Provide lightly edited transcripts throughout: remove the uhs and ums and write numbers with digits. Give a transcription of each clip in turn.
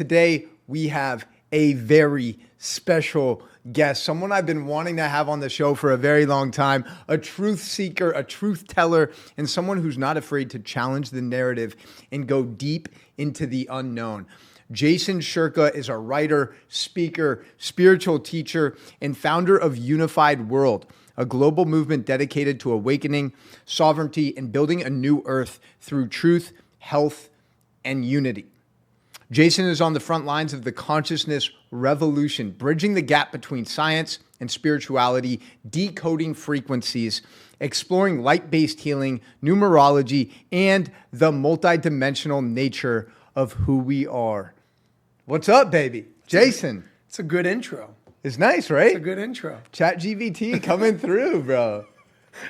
today we have a very special guest, someone I've been wanting to have on the show for a very long time, a truth seeker, a truth teller, and someone who's not afraid to challenge the narrative and go deep into the unknown. Jason Shurka is a writer, speaker, spiritual teacher, and founder of Unified World, a global movement dedicated to awakening, sovereignty, and building a new earth through truth, health, and unity. Jason is on the front lines of the consciousness revolution, bridging the gap between science and spirituality, decoding frequencies, exploring light-based healing, numerology, and the multidimensional nature of who we are. What's up, baby? Jason. It's a good intro. It's nice, right? It's a good intro. ChatGPT coming through, bro.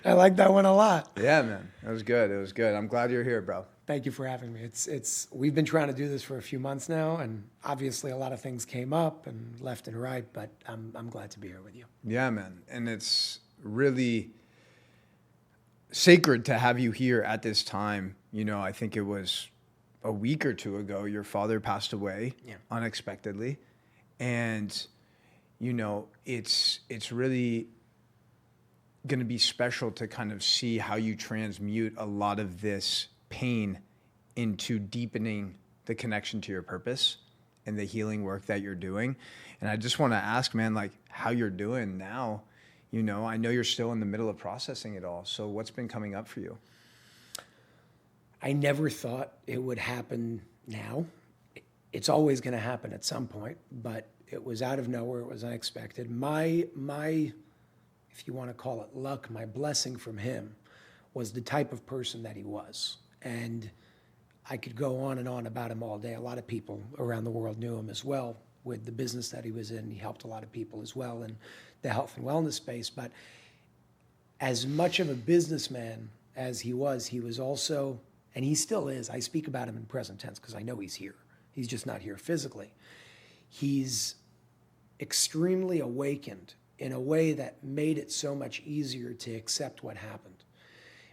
I like that one a lot. Yeah, man. It was good. It was good. I'm glad you're here, bro. Thank you for having me. We've been trying to do this for a few months now, and obviously a lot of things came up and left and right, but I'm glad to be here with you. Yeah, man. And it's really sacred to have you here at this time. You know, I think it was a week or two ago, your father passed away unexpectedly. And, you know, it's really going to be special to kind of see how you transmute a lot of this pain into deepening the connection to your purpose and the healing work that you're doing. And I just want to ask, man, like how you're doing now. You know, I know you're still in the middle of processing it all. So what's been coming up for you? I never thought it would happen now. It's always going to happen at some point, but it was out of nowhere. It was unexpected. My, if you want to call it luck, my blessing from him was the type of person that he was. And I could go on and on about him all day. A lot of people around the world knew him as well with the business that he was in. He helped a lot of people as well in the health and wellness space. But as much of a businessman as he was also, and he still is, I speak about him in present tense because I know he's here. He's just not here physically. He's extremely awakened in a way that made it so much easier to accept what happened,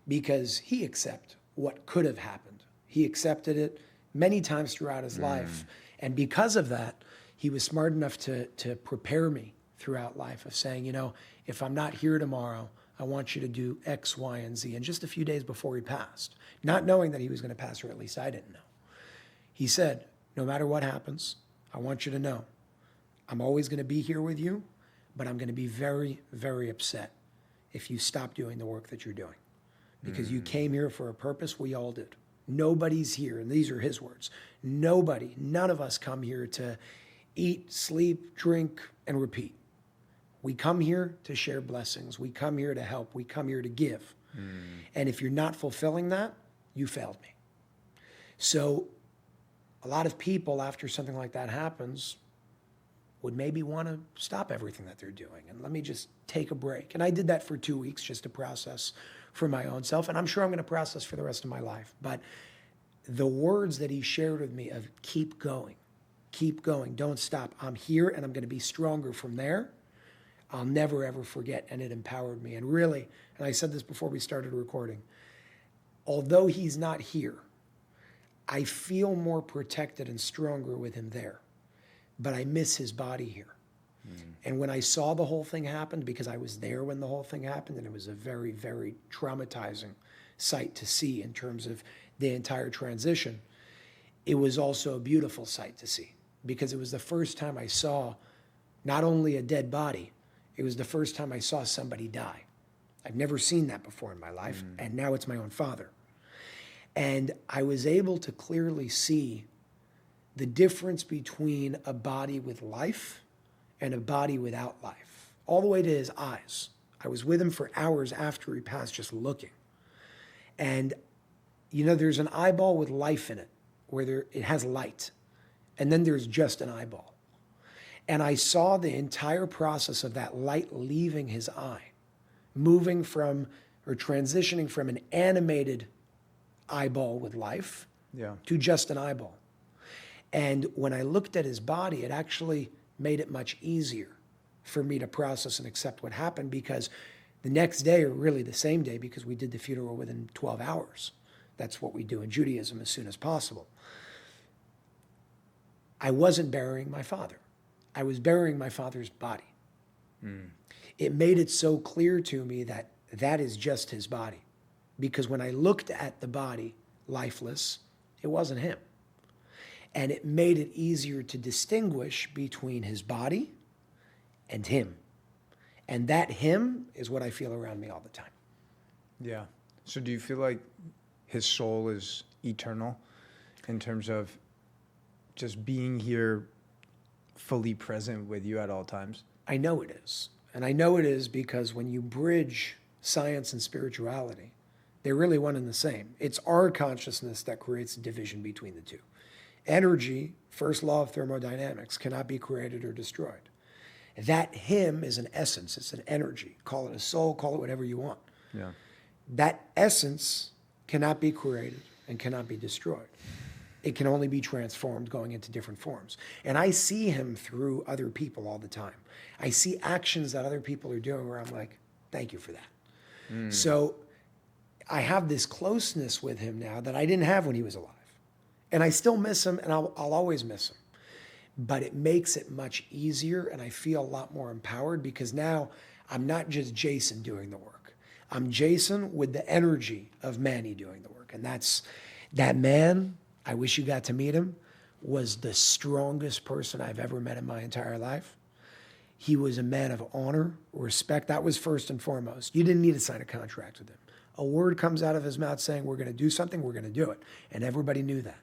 because he accepted what could have happened. He accepted it many times throughout his life. And because of that, he was smart enough to prepare me throughout life of saying, you know, if I'm not here tomorrow, I want you to do X, Y, and Z. And just a few days before he passed, not knowing that he was going to pass, or at least I didn't know, he said, no matter what happens, I want you to know, I'm always going to be here with you, but I'm going to be very, very upset if you stop doing the work that you're doing. Because you came here for a purpose, we all did. Nobody's here, and these are his words, none of us come here to eat, sleep, drink, and repeat. We come here to share blessings. We come here to help. We come here to give. And if you're not fulfilling that, you failed me. So a lot of people, after something like that happens, would maybe want to stop everything that they're doing and let me just take a break. And I did that for 2 weeks just to process for my own self. And I'm sure I'm going to process for the rest of my life. But the words that he shared with me of keep going, don't stop. I'm here and I'm going to be stronger from there. I'll never, ever forget. And it empowered me. And really, and I said this before we started recording, although he's not here, I feel more protected and stronger with him there. But I miss his body here. And when I saw the whole thing happen, because I was there when the whole thing happened, and it was a very, very traumatizing sight to see in terms of the entire transition, it was also a beautiful sight to see, because it was the first time I saw not only a dead body, it was the first time I saw somebody die. I've never seen that before in my life, and now it's my own father. And I was able to clearly see the difference between a body with life and a body without life, all the way to his eyes. I was with him for hours after he passed, just looking. And, you know, there's an eyeball with life in it, where it has light. And then there's just an eyeball. And I saw the entire process of that light leaving his eye, moving from, or transitioning from an animated eyeball with life to just an eyeball. And when I looked at his body, it actually made it much easier for me to process and accept what happened, because the next day, or really the same day, because we did the funeral within 12 hours. That's what we do in Judaism, as soon as possible. I wasn't burying my father. I was burying my father's body. It made it so clear to me that that is just his body. Because when I looked at the body, lifeless, it wasn't him. And it made it easier to distinguish between his body and him. And that him is what I feel around me all the time. Yeah. So do you feel like his soul is eternal in terms of just being here fully present with you at all times? I know it is. And I know it is because when you bridge science and spirituality, they're really one and the same. It's our consciousness that creates a division between the two. Energy, first law of thermodynamics, cannot be created or destroyed. That him is an essence, it's an energy. Call it a soul, call it whatever you want. Yeah. That essence cannot be created and cannot be destroyed. It can only be transformed going into different forms. And I see him through other people all the time. I see actions that other people are doing where I'm like, thank you for that. So I have this closeness with him now that I didn't have when he was alive. And I still miss him, and I'll always miss him. But it makes it much easier, and I feel a lot more empowered because now I'm not just Jason doing the work. I'm Jason with the energy of Manny doing the work. And that man, I wish you got to meet him, was the strongest person I've ever met in my entire life. He was a man of honor, respect. That was first and foremost. You didn't need to sign a contract with him. A word comes out of his mouth saying, we're going to do something, we're going to do it. And everybody knew that.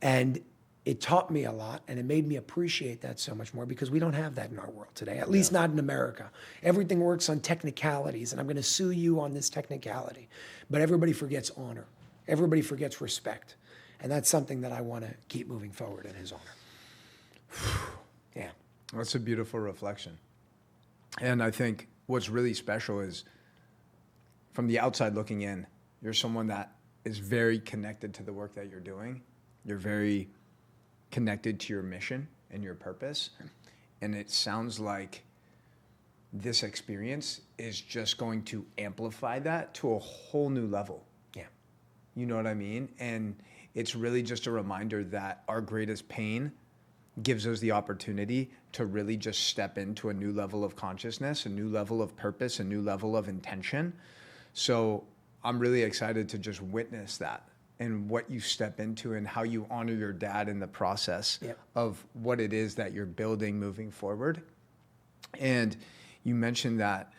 And it taught me a lot, and it made me appreciate that so much more because we don't have that in our world today, at least not in America. Everything works on technicalities, and I'm going to sue you on this technicality. But everybody forgets honor. Everybody forgets respect. And that's something that I want to keep moving forward in his honor. Yeah. That's a beautiful reflection. And I think what's really special is from the outside looking in, you're someone that is very connected to the work that you're doing. You're very connected to your mission and your purpose. And it sounds like this experience is just going to amplify that to a whole new level. Yeah. You know what I mean? And it's really just a reminder that our greatest pain gives us the opportunity to really just step into a new level of consciousness, a new level of purpose, a new level of intention. So I'm really excited to just witness that and what you step into and how you honor your dad in the process of what it is that you're building moving forward. And you mentioned that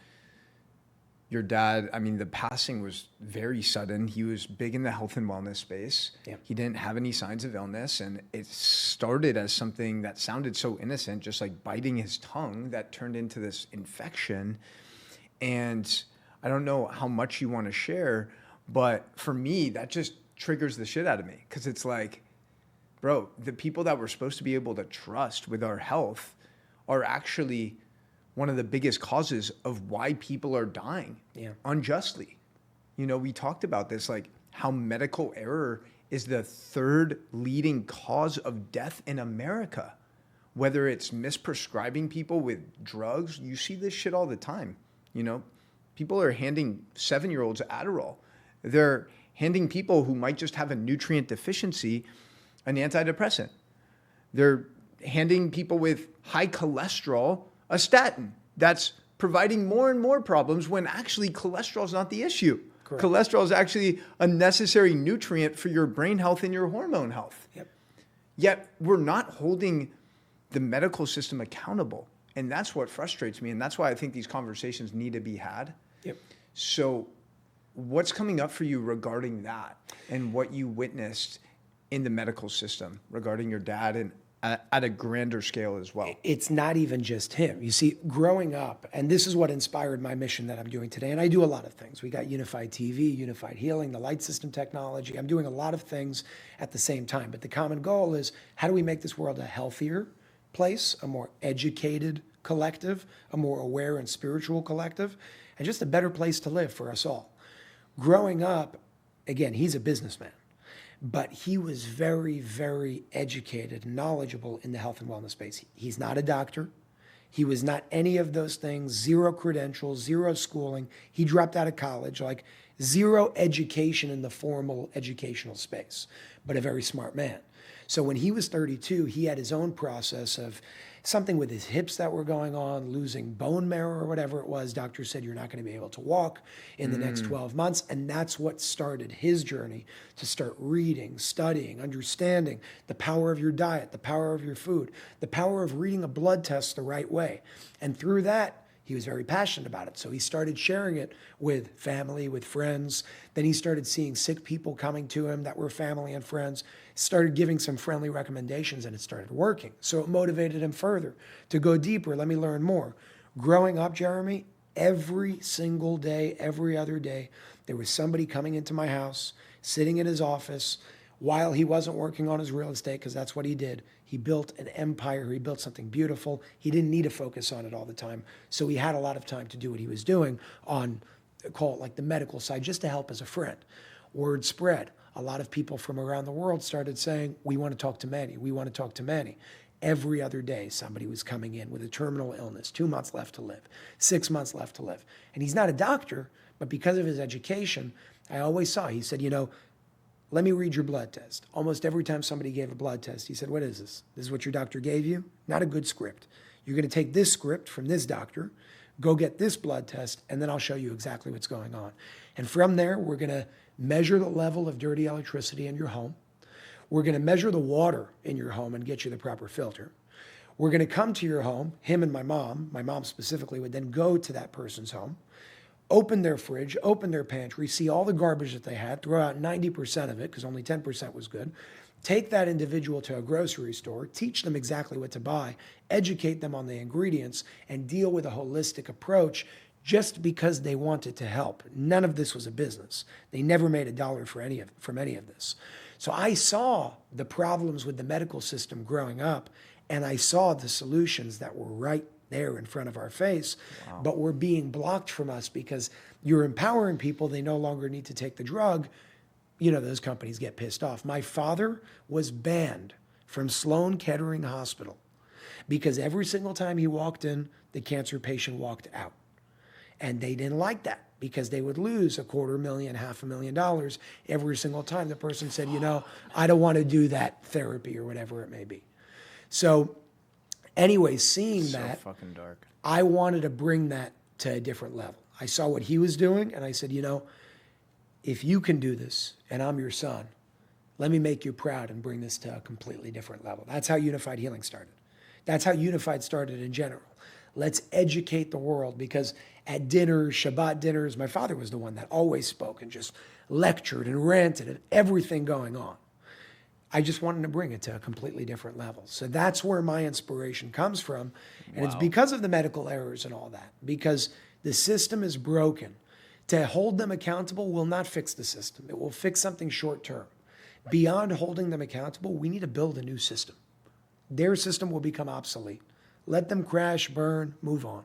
your dad, I mean, the passing was very sudden. He was big in the health and wellness space. Yeah. He didn't have any signs of illness. And it started as something that sounded so innocent, just like biting his tongue, that turned into this infection. And I don't know how much you want to share, but for me, that just triggers the shit out of me. Because it's like, bro, the people that we're supposed to be able to trust with our health are actually one of the biggest causes of why people are dying unjustly. You know, we talked about this, like how medical error is the third leading cause of death in America. Whether it's misprescribing people with drugs, you see this shit all the time. You know, people are handing 7-year-olds Adderall. They're handing people who might just have a nutrient deficiency an antidepressant. They're handing people with high cholesterol a statin that's providing more and more problems when actually cholesterol is not the issue. Correct. Cholesterol is actually a necessary nutrient for your brain health and your hormone health. Yep. Yet we're not holding the medical system accountable. And that's what frustrates me. And that's why I think these conversations need to be had. Yep. So what's coming up for you regarding that and what you witnessed in the medical system regarding your dad and at a grander scale as well? It's not even just him. You see, growing up, and this is what inspired my mission that I'm doing today, and I do a lot of things. We got Unified TV, Unified Healing, the light system technology. I'm doing a lot of things at the same time. But the common goal is, how do we make this world a healthier place, a more educated collective, a more aware and spiritual collective, and just a better place to live for us all? Growing up, again, he's a businessman. But he was very, very educated, knowledgeable in the health and wellness space. He's not a doctor. He was not any of those things, 0 credentials, 0 schooling. He dropped out of college, like 0 education in the formal educational space, but a very smart man. So when he was 32, he had his own process of something with his hips that were going on, losing bone marrow or whatever it was. Doctor said, you're not going to be able to walk in the next 12 months. And that's what started his journey to start reading, studying, understanding the power of your diet, the power of your food, the power of reading a blood test the right way. And through that, he was very passionate about it. So he started sharing it with family, with friends. Then he started seeing sick people coming to him that were family and friends, started giving some friendly recommendations, and it started working. So it motivated him further to go deeper. Let me learn more. Growing up, Jeremy, every single day, every other day, there was somebody coming into my house, sitting in his office, while he wasn't working on his real estate, because that's what he did. He built an empire. He built something beautiful. He didn't need to focus on it all the time. So he had a lot of time to do what he was doing on, call it like the medical side, just to help as a friend. Word spread. A lot of people from around the world started saying, we want to talk to Manny. We want to talk to Manny. Every other day, somebody was coming in with a terminal illness, 2 months left to live, 6 months left to live. And he's not a doctor, but because of his education, I always saw, he said, let me read your blood test. Almost every time somebody gave a blood test, he said, what is this? This is what your doctor gave you? Not a good script. You're going to take this script from this doctor, go get this blood test, and then I'll show you exactly what's going on. And from there, we're going to measure the level of dirty electricity in your home. We're going to measure the water in your home and get you the proper filter. We're going to come to your home, him and my mom specifically would then go to that person's home, open their fridge, open their pantry, see all the garbage that they had, throw out 90% of it because only 10% was good, take that individual to a grocery store, teach them exactly what to buy, educate them on the ingredients, and deal with a holistic approach just because they wanted to help. None of this was a business. They never made a dollar from any of this. So I saw the problems with the medical system growing up, and I saw the solutions that were right there in front of our face, but were being blocked from us because you're empowering people. They no longer need to take the drug. Those companies get pissed off. My father was banned from Sloan Kettering Hospital because every single time he walked in, the cancer patient walked out. And they didn't like that because they would lose $250,000, $500,000 every single time the person said, I don't want to do that therapy or whatever it may be. So anyway, seeing that, fucking dark. I wanted to bring that to a different level. I saw what he was doing, and I said, if you can do this, and I'm your son, let me make you proud and bring this to a completely different level. That's how Unified Healing started. That's how Unified started in general. Let's educate the world, because at dinners, Shabbat dinners, my father was the one that always spoke and just lectured and ranted at everything going on. I just wanted to bring it to a completely different level. So that's where my inspiration comes from. And It's because of the medical errors and all that, because the system is broken. To hold them accountable will not fix the system. It will fix something short term. Beyond holding them accountable, we need to build a new system. Their system will become obsolete. Let them crash, burn, move on.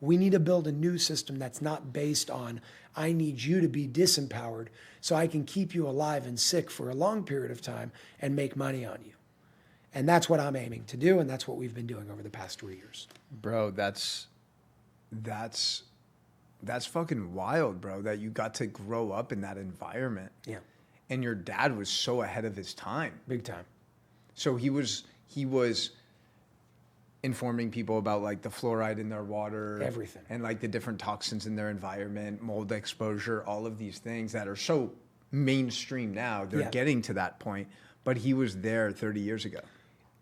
We need to build a new system that's not based on, I need you to be disempowered so I can keep you alive and sick for a long period of time and make money on you. And that's what I'm aiming to do, and that's what we've been doing over the past 3 years. Bro, that's fucking wild, bro, that you got to grow up in that environment. Yeah. And your dad was so ahead of his time. Big time. So he was informing people about like the fluoride in their water, everything, and like the different toxins in their environment, mold exposure, all of these things that are so mainstream now. They're getting to that point, but he was there 30 years ago.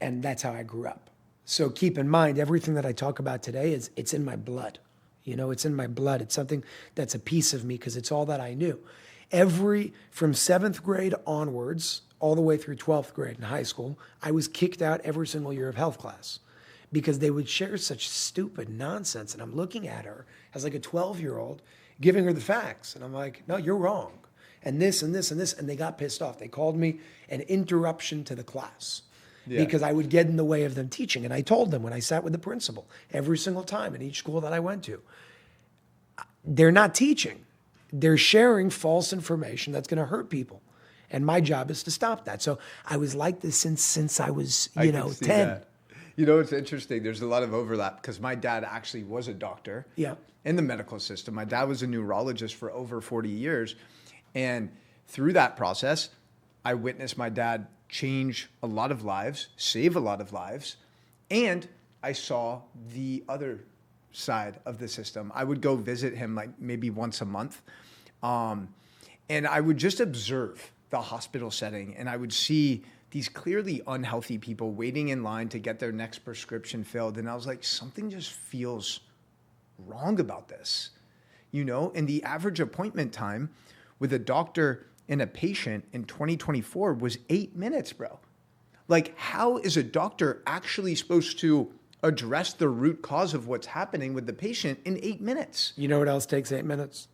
And that's how I grew up. So keep in mind, everything that I talk about today it's in my blood. It's in my blood. It's something that's a piece of me because it's all that I knew. From 7th grade onwards, all the way through 12th grade in high school, I was kicked out every single year of health class because they would share such stupid nonsense. And I'm looking at her as like a 12-year-old, giving her the facts. And I'm like, no, you're wrong. And this and this and this. And they got pissed off. They called me an interruption to the class because I would get in the way of them teaching. And I told them when I sat with the principal every single time in each school that I went to, they're not teaching. They're sharing false information that's going to hurt people. And my job is to stop that. So I was like this since I was, 10. That. It's interesting. There's a lot of overlap because my dad actually was a doctor in the medical system. My dad was a neurologist for over 40 years. And through that process, I witnessed my dad change a lot of lives, save a lot of lives. And I saw the other side of the system. I would go visit him like maybe once a month. And I would just observe the hospital setting, and I would see these clearly unhealthy people waiting in line to get their next prescription filled. And I was like, something just feels wrong about this, you know? And the average appointment time with a doctor and a patient in 2024 was 8 minutes, bro. Like, how is a doctor actually supposed to address the root cause of what's happening with the patient in 8 minutes? You know what else takes 8 minutes?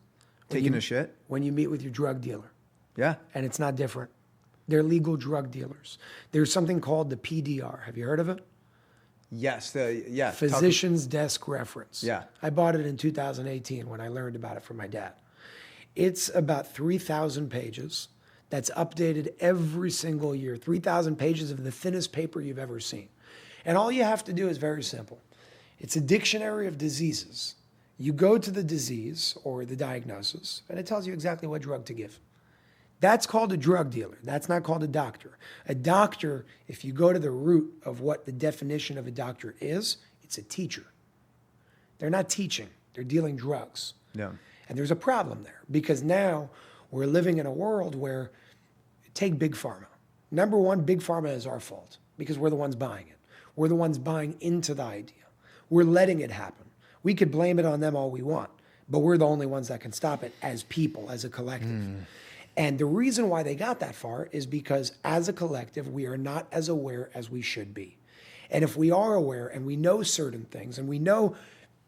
Taking a shit? When you meet with your drug dealer. Yeah. And it's not different. They're legal drug dealers. There's something called the PDR. Have you heard of it? Yes. Physician's Desk Reference. Yeah. I bought it in 2018 when I learned about it from my dad. It's about 3,000 pages that's updated every single year. 3,000 pages of the thinnest paper you've ever seen. And all you have to do is very simple. It's a dictionary of diseases. You go to the disease or the diagnosis, and it tells you exactly what drug to give. That's called a drug dealer. That's not called a doctor. A doctor, if you go to the root of what the definition of a doctor is, it's a teacher. They're not teaching. They're dealing drugs. Yeah. And there's a problem there because now we're living in a world where, take Big Pharma. Number one, Big Pharma is our fault because we're the ones buying it. We're the ones buying into the idea. We're letting it happen. We could blame it on them all we want, but we're the only ones that can stop it as people, as a collective. And the reason why they got that far is because as a collective, we are not as aware as we should be. And if we are aware and we know certain things and we know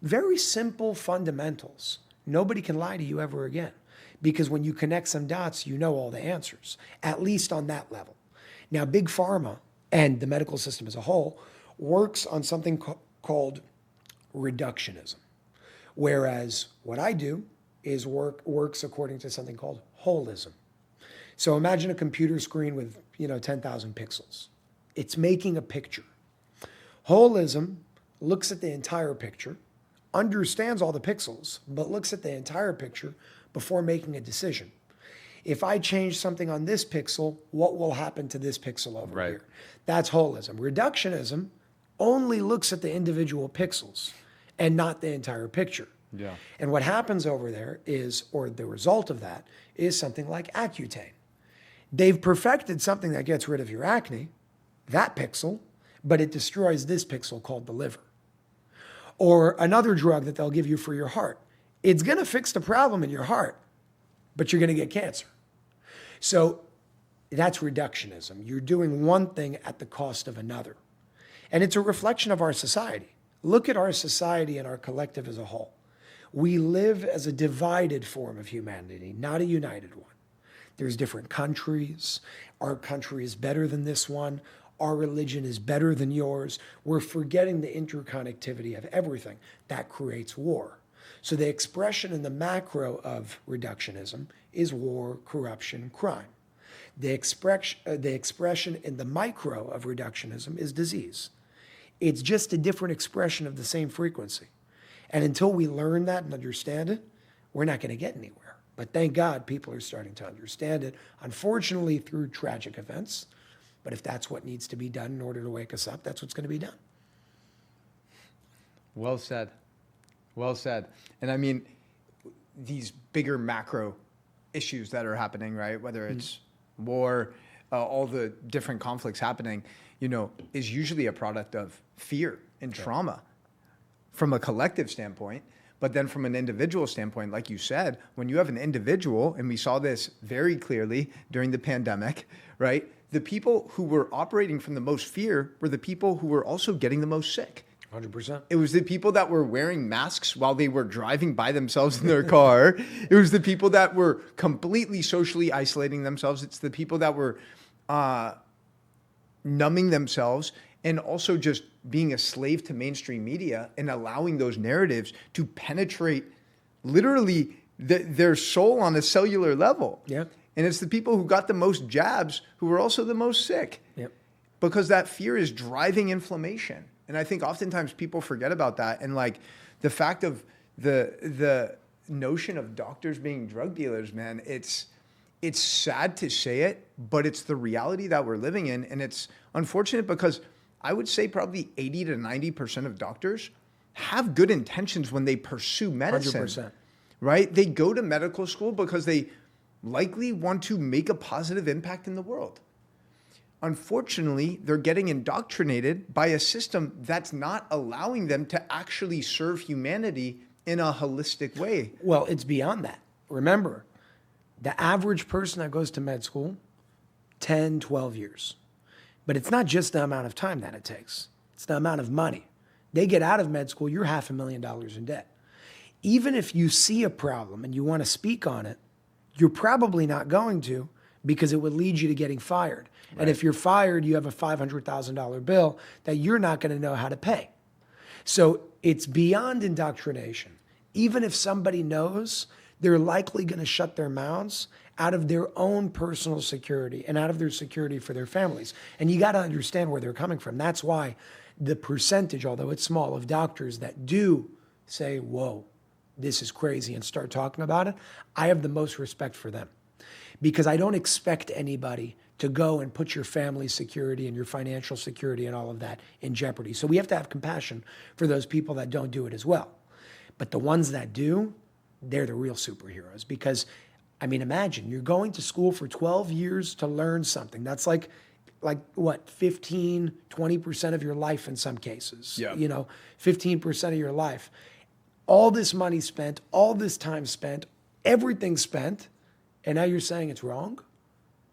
very simple fundamentals, nobody can lie to you ever again. Because when you connect some dots, you know all the answers, at least on that level. Now, Big Pharma and the medical system as a whole works on something called reductionism. Whereas what I do is works according to something called holism. So imagine a computer screen with 10,000 pixels. It's making a picture. Holism looks at the entire picture, understands all the pixels, but looks at the entire picture before making a decision. If I change something on this pixel, what will happen to this pixel over here? That's holism. Reductionism only looks at the individual pixels and not the entire picture. Yeah. And what happens over there is, or the result of that, is something like Accutane. They've perfected something that gets rid of your acne, that pixel, but it destroys this pixel called the liver. Or another drug that they'll give you for your heart. It's going to fix the problem in your heart, but you're going to get cancer. So that's reductionism. You're doing one thing at the cost of another. And it's a reflection of our society. Look at our society and our collective as a whole. We live as a divided form of humanity, not a united one. There's different countries. Our country is better than this one. Our religion is better than yours. We're forgetting the interconnectivity of everything. That creates war. So the expression in the macro of reductionism is war, corruption, crime. The expression in the micro of reductionism is disease. It's just a different expression of the same frequency. And until we learn that and understand it, we're not going to get anywhere. But thank God people are starting to understand it, unfortunately through tragic events. But if that's what needs to be done in order to wake us up, that's what's going to be done. Well said. Well said. And I mean, these bigger macro issues that are happening, right? Whether it's war, all the different conflicts happening, is usually a product of fear and trauma from a collective standpoint. But then from an individual standpoint, like you said, when you have an individual, and we saw this very clearly during the pandemic, right? The people who were operating from the most fear were the people who were also getting the most sick. 100%. It was the people that were wearing masks while they were driving by themselves in their car. It was the people that were completely socially isolating themselves. It's the people that were numbing themselves and also just being a slave to mainstream media and allowing those narratives to penetrate literally their soul on a cellular level. Yeah. And it's the people who got the most jabs who were also the most sick. Yep. Because that fear is driving inflammation. And I think oftentimes people forget about that. And like the fact of the notion of doctors being drug dealers, man, it's sad to say it, but it's the reality that we're living in. And it's unfortunate because I would say probably 80 to 90% of doctors have good intentions when they pursue medicine. 100%. Right? They go to medical school because they likely want to make a positive impact in the world. Unfortunately, they're getting indoctrinated by a system that's not allowing them to actually serve humanity in a holistic way. Well, it's beyond that. Remember, the average person that goes to med school, 10, 12 years. But it's not just the amount of time that it takes. It's the amount of money. They get out of med school, you're $500,000 in debt. Even if you see a problem and you want to speak on it, you're probably not going to because it would lead you to getting fired. Right. And if you're fired, you have a $500,000 bill that you're not going to know how to pay. So it's beyond indoctrination. Even if somebody knows, they're likely going to shut their mouths out of their own personal security and out of their security for their families. And you got to understand where they're coming from. That's why the percentage, although it's small, of doctors that do say, whoa, this is crazy, and start talking about it, I have the most respect for them. Because I don't expect anybody to go and put your family's security and your financial security and all of that in jeopardy. So we have to have compassion for those people that don't do it as well. But the ones that do, they're the real superheroes. Because, I mean, imagine you're going to school for 12 years to learn something. That's like what, 15, 20% of your life in some cases. Yeah. 15% of your life. All this money spent, all this time spent, everything spent, and now you're saying it's wrong?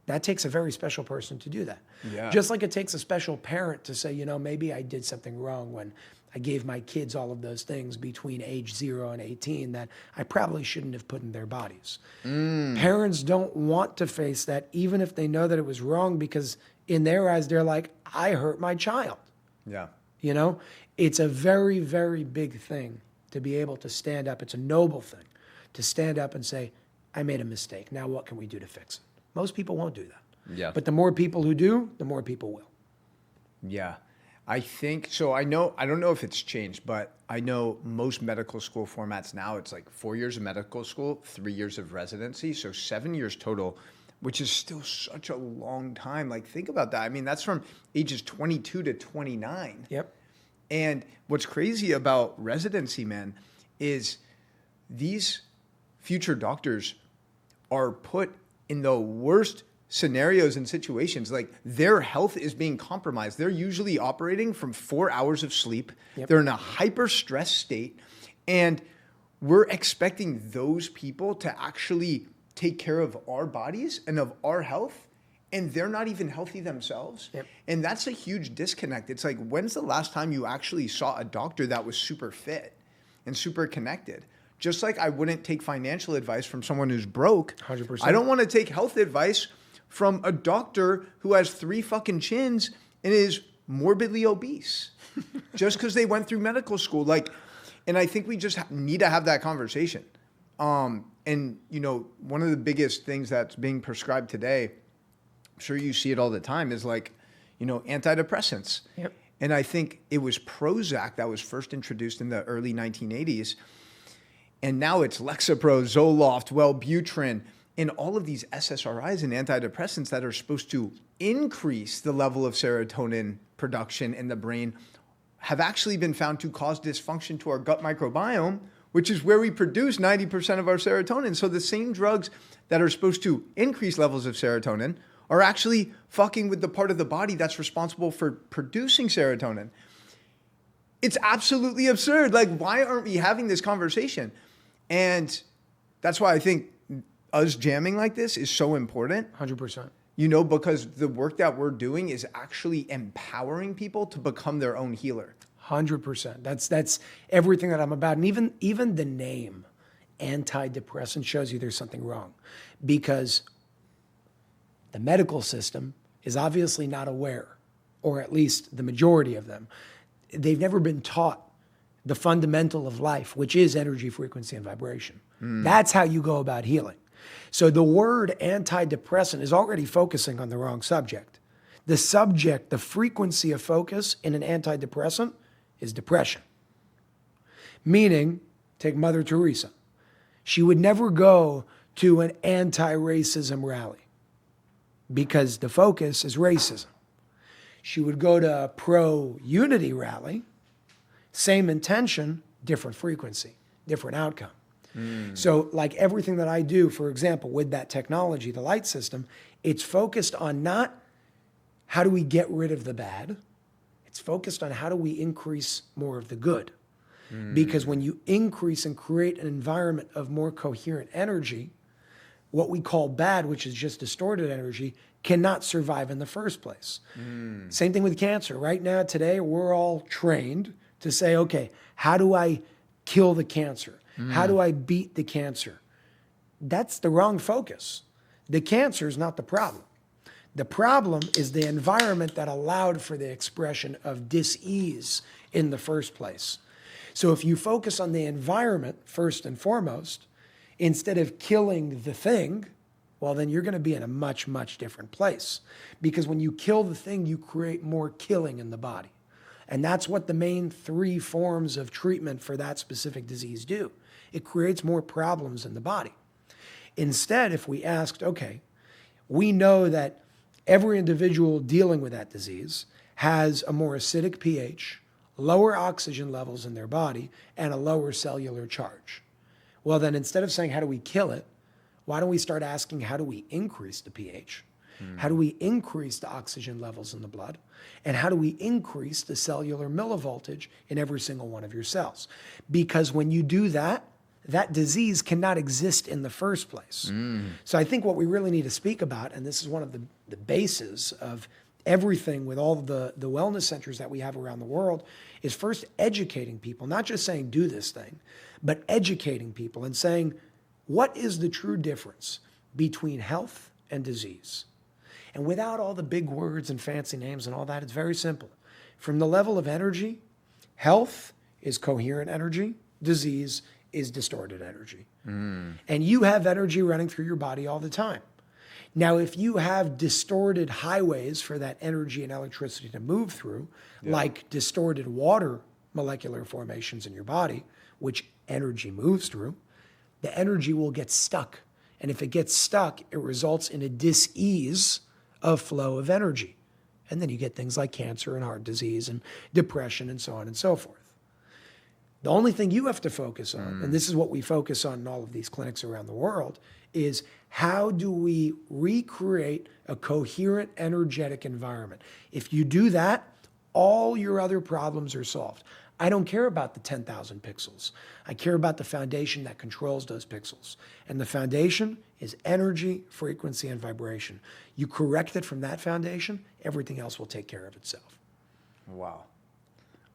That takes a very special person to do that. Yeah. Just like it takes a special parent to say, maybe I did something wrong when I gave my kids all of those things between age 0 and 18 that I probably shouldn't have put in their bodies. Parents don't want to face that even if they know that it was wrong, because in their eyes, they're like, I hurt my child. Yeah. It's a very, very big thing to be able to stand up. It's a noble thing to stand up and say, I made a mistake. Now what can we do to fix it? Most people won't do that. Yeah. But the more people who do, the more people will. Yeah. I think so. I don't know if it's changed, but I know most medical school formats now, it's like 4 years of medical school, 3 years of residency. So 7 years total, which is still such a long time. Like, think about that. I mean, that's from ages 22 to 29. Yep. And what's crazy about residency, man, is these future doctors are put in the worst scenarios and situations. Like, their health is being compromised. They're usually operating from 4 hours of sleep. Yep. They're in a hyper stress state. And we're expecting those people to actually take care of our bodies and of our health, and they're not even healthy themselves. Yep. And that's a huge disconnect. It's like, when's the last time you actually saw a doctor that was super fit and super connected? Just like I wouldn't take financial advice from someone who's broke. 100%. I don't want to take health advice from a doctor who has 3 fucking chins and is morbidly obese just because they went through medical school. Like, and I think we just need to have that conversation. And one of the biggest things that's being prescribed today, I'm sure you see it all the time, is like, antidepressants. Yep. And I think it was Prozac that was first introduced in the early 1980s. And now it's Lexapro, Zoloft, Wellbutrin, and all of these SSRIs and antidepressants that are supposed to increase the level of serotonin production in the brain have actually been found to cause dysfunction to our gut microbiome, which is where we produce 90% of our serotonin. So the same drugs that are supposed to increase levels of serotonin are actually fucking with the part of the body that's responsible for producing serotonin. It's absolutely absurd. Like, why aren't we having this conversation? And that's why I think us jamming like this is so important. 100%. Because the work that we're doing is actually empowering people to become their own healer. 100%. That's everything that I'm about. And even the name antidepressant shows you there's something wrong, because the medical system is obviously not aware, or at least the majority of them. They've never been taught the fundamental of life, which is energy, frequency, and vibration. That's how you go about healing. So the word antidepressant is already focusing on the wrong subject. The subject, the frequency of focus in an antidepressant is depression. Meaning, take Mother Teresa. She would never go to an anti-racism rally because the focus is racism. She would go to a pro-unity rally, same intention, different frequency, different outcome. So like everything that I do, for example, with that technology, the light system, it's focused on not how do we get rid of the bad, it's focused on how do we increase more of the good. Because when you increase and create an environment of more coherent energy, what we call bad, which is just distorted energy, cannot survive in the first place. Same thing with cancer. Right now, today, we're all trained to say, okay, how do I kill the cancer? How do I beat the cancer? That's the wrong focus. The cancer is not the problem. The problem is the environment that allowed for the expression of dis-ease in the first place. So if you focus on the environment first and foremost, instead of killing the thing, well, then you're going to be in a much, much different place. Because when you kill the thing, you create more killing in the body. And that's what the main 3 forms of treatment for that specific disease do. It creates more problems in the body. Instead, if we asked, okay, we know that every individual dealing with that disease has a more acidic pH, lower oxygen levels in their body, and a lower cellular charge. Well, then instead of saying, how do we kill it? Why don't we start asking, how do we increase the pH? How do we increase the oxygen levels in the blood? And how do we increase the cellular millivoltage in every single one of your cells? Because when you do that, that disease cannot exist in the first place. So I think what we really need to speak about, and this is one of the bases of everything with all the wellness centers that we have around the world, is first educating people, not just saying do this thing, but educating people and saying, what is the true difference between health and disease? And without all the big words and fancy names and all that, it's very simple. From the level of energy, health is coherent energy, disease is distorted energy. And you have energy running through your body all the time. Now, if you have distorted highways for that energy and electricity to move through, like distorted water molecular formations in your body, which energy moves through, the energy will get stuck. And if it gets stuck, it results in a dis-ease of flow of energy. And then you get things like cancer and heart disease and depression and so on and so forth. The only thing you have to focus on, and this is what we focus on in all of these clinics around the world, is how do we recreate a coherent, energetic environment? If you do that, all your other problems are solved. I don't care about the 10,000 pixels. I care about the foundation that controls those pixels. And the foundation is energy, frequency, and vibration. You correct it from that foundation, everything else will take care of itself. Wow.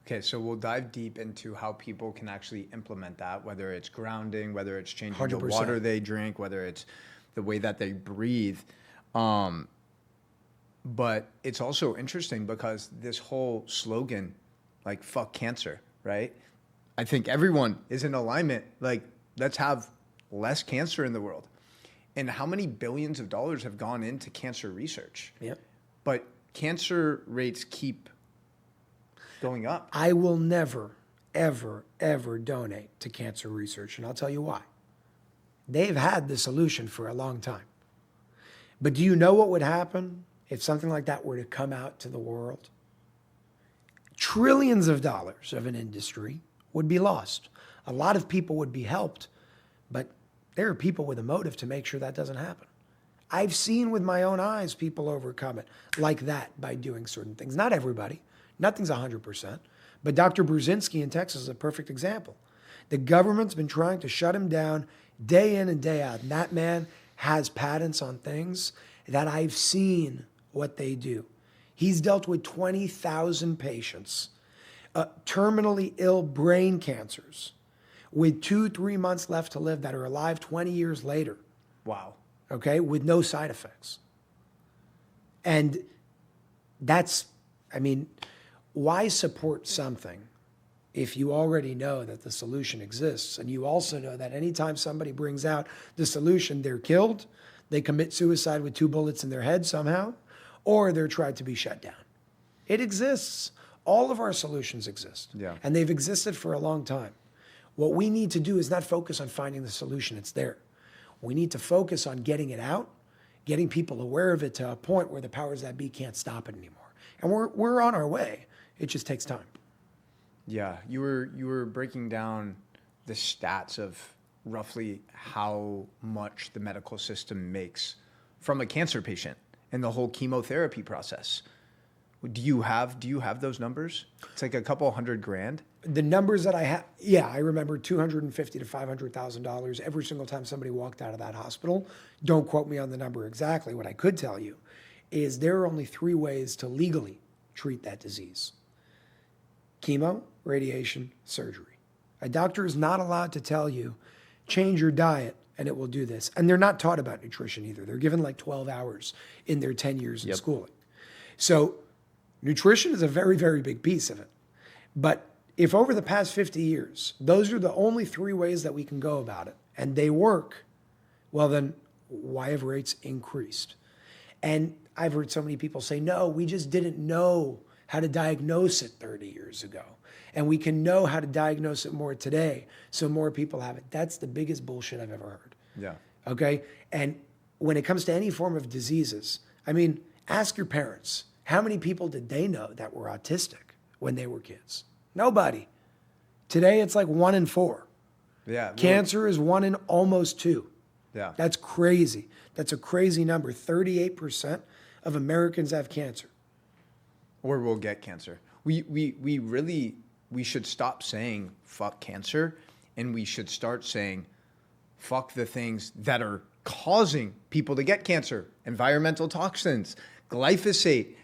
Okay, so we'll dive deep into how people can actually implement that, whether it's grounding, whether it's changing 100%. the water they drink, whether it's the way that they breathe. But it's also interesting because this whole slogan, like fuck cancer, right? I think everyone is in alignment, like let's have less cancer in the world. And how many billions of dollars have gone into cancer research? Yep. But cancer rates keep going up. I will never, ever, ever donate to cancer research, and I'll tell you why. They've had the solution for a long time. But do you know what would happen if something like that were to come out to the world? Trillions of dollars of an industry would be lost. A lot of people would be helped, but there are people with a motive to make sure that doesn't happen. I've seen with my own eyes people overcome it like that by doing certain things. Not everybody. Nothing's 100%. But Dr. Brzezinski in Texas is a perfect example. The government's been trying to shut him down day in and day out. And that man has patents on things that I've seen what they do. He's dealt with 20,000 patients, terminally ill brain cancers, with 2-3 months left to live that are alive 20 years later. Wow. Okay, with no side effects. And that's, I mean, why support something if you already know that the solution exists? And you also know that anytime somebody brings out the solution, they're killed, they commit suicide with 2 bullets in their head somehow, or they're tried to be shut down. It exists. All of our solutions exist. Yeah. And they've existed for a long time. What we need to do is not focus on finding the solution, it's there. We need to focus on getting it out, getting people aware of it to a point where the powers that be can't stop it anymore. And we're on our way. It just takes time. Yeah, you were breaking down the stats of roughly how much the medical system makes from a cancer patient and the whole chemotherapy process. Do you have those numbers? It's like a couple $100,000. The numbers that I have, yeah, I remember $250,000 to $500,000 every single time somebody walked out of that hospital. Don't quote me on the number exactly. What I could tell you is there are only 3 ways to legally treat that disease: chemo, radiation, surgery. A doctor is not allowed to tell you, change your diet and it will do this. And they're not taught about nutrition either. They're given like 12 hours in their 10 years in schooling. So nutrition is a very, very big piece of it. But if over the past 50 years, those are the only 3 ways that we can go about it, and they work, well then, why have rates increased? And I've heard so many people say, no, we just didn't know how to diagnose it 30 years ago. And we can know how to diagnose it more today, so more people have it. That's the biggest bullshit I've ever heard. Yeah. Okay? And when it comes to any form of diseases, I mean, ask your parents, how many people did they know that were autistic when they were kids? Nobody. Today, it's like 1 in 4. Yeah. Cancer is 1 in almost 2. Yeah. That's crazy. That's a crazy number. 38% of Americans have cancer. Or will get cancer. We should stop saying fuck cancer, and we should start saying fuck the things that are causing people to get cancer. Environmental toxins, glyphosate,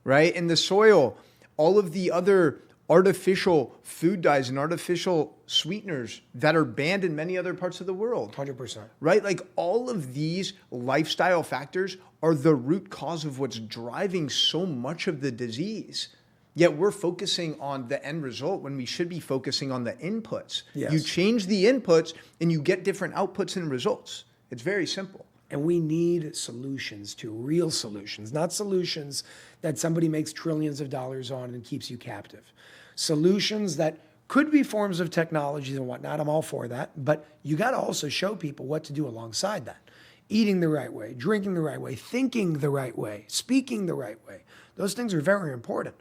right? In the soil, all of the other artificial food dyes and artificial sweeteners that are banned in many other parts of the world. 100%. Right? Like all of these lifestyle factors are the root cause of what's driving so much of the disease. Yet we're focusing on the end result when we should be focusing on the inputs. Yes. You change the inputs and you get different outputs and results. It's very simple. And we need solutions to real solutions, not solutions that somebody makes trillions of dollars on and keeps you captive. Solutions that could be forms of technologies and whatnot. I'm all for that. But you got to also show people what to do alongside that. Eating the right way, drinking the right way, thinking the right way, speaking the right way. Those things are very important.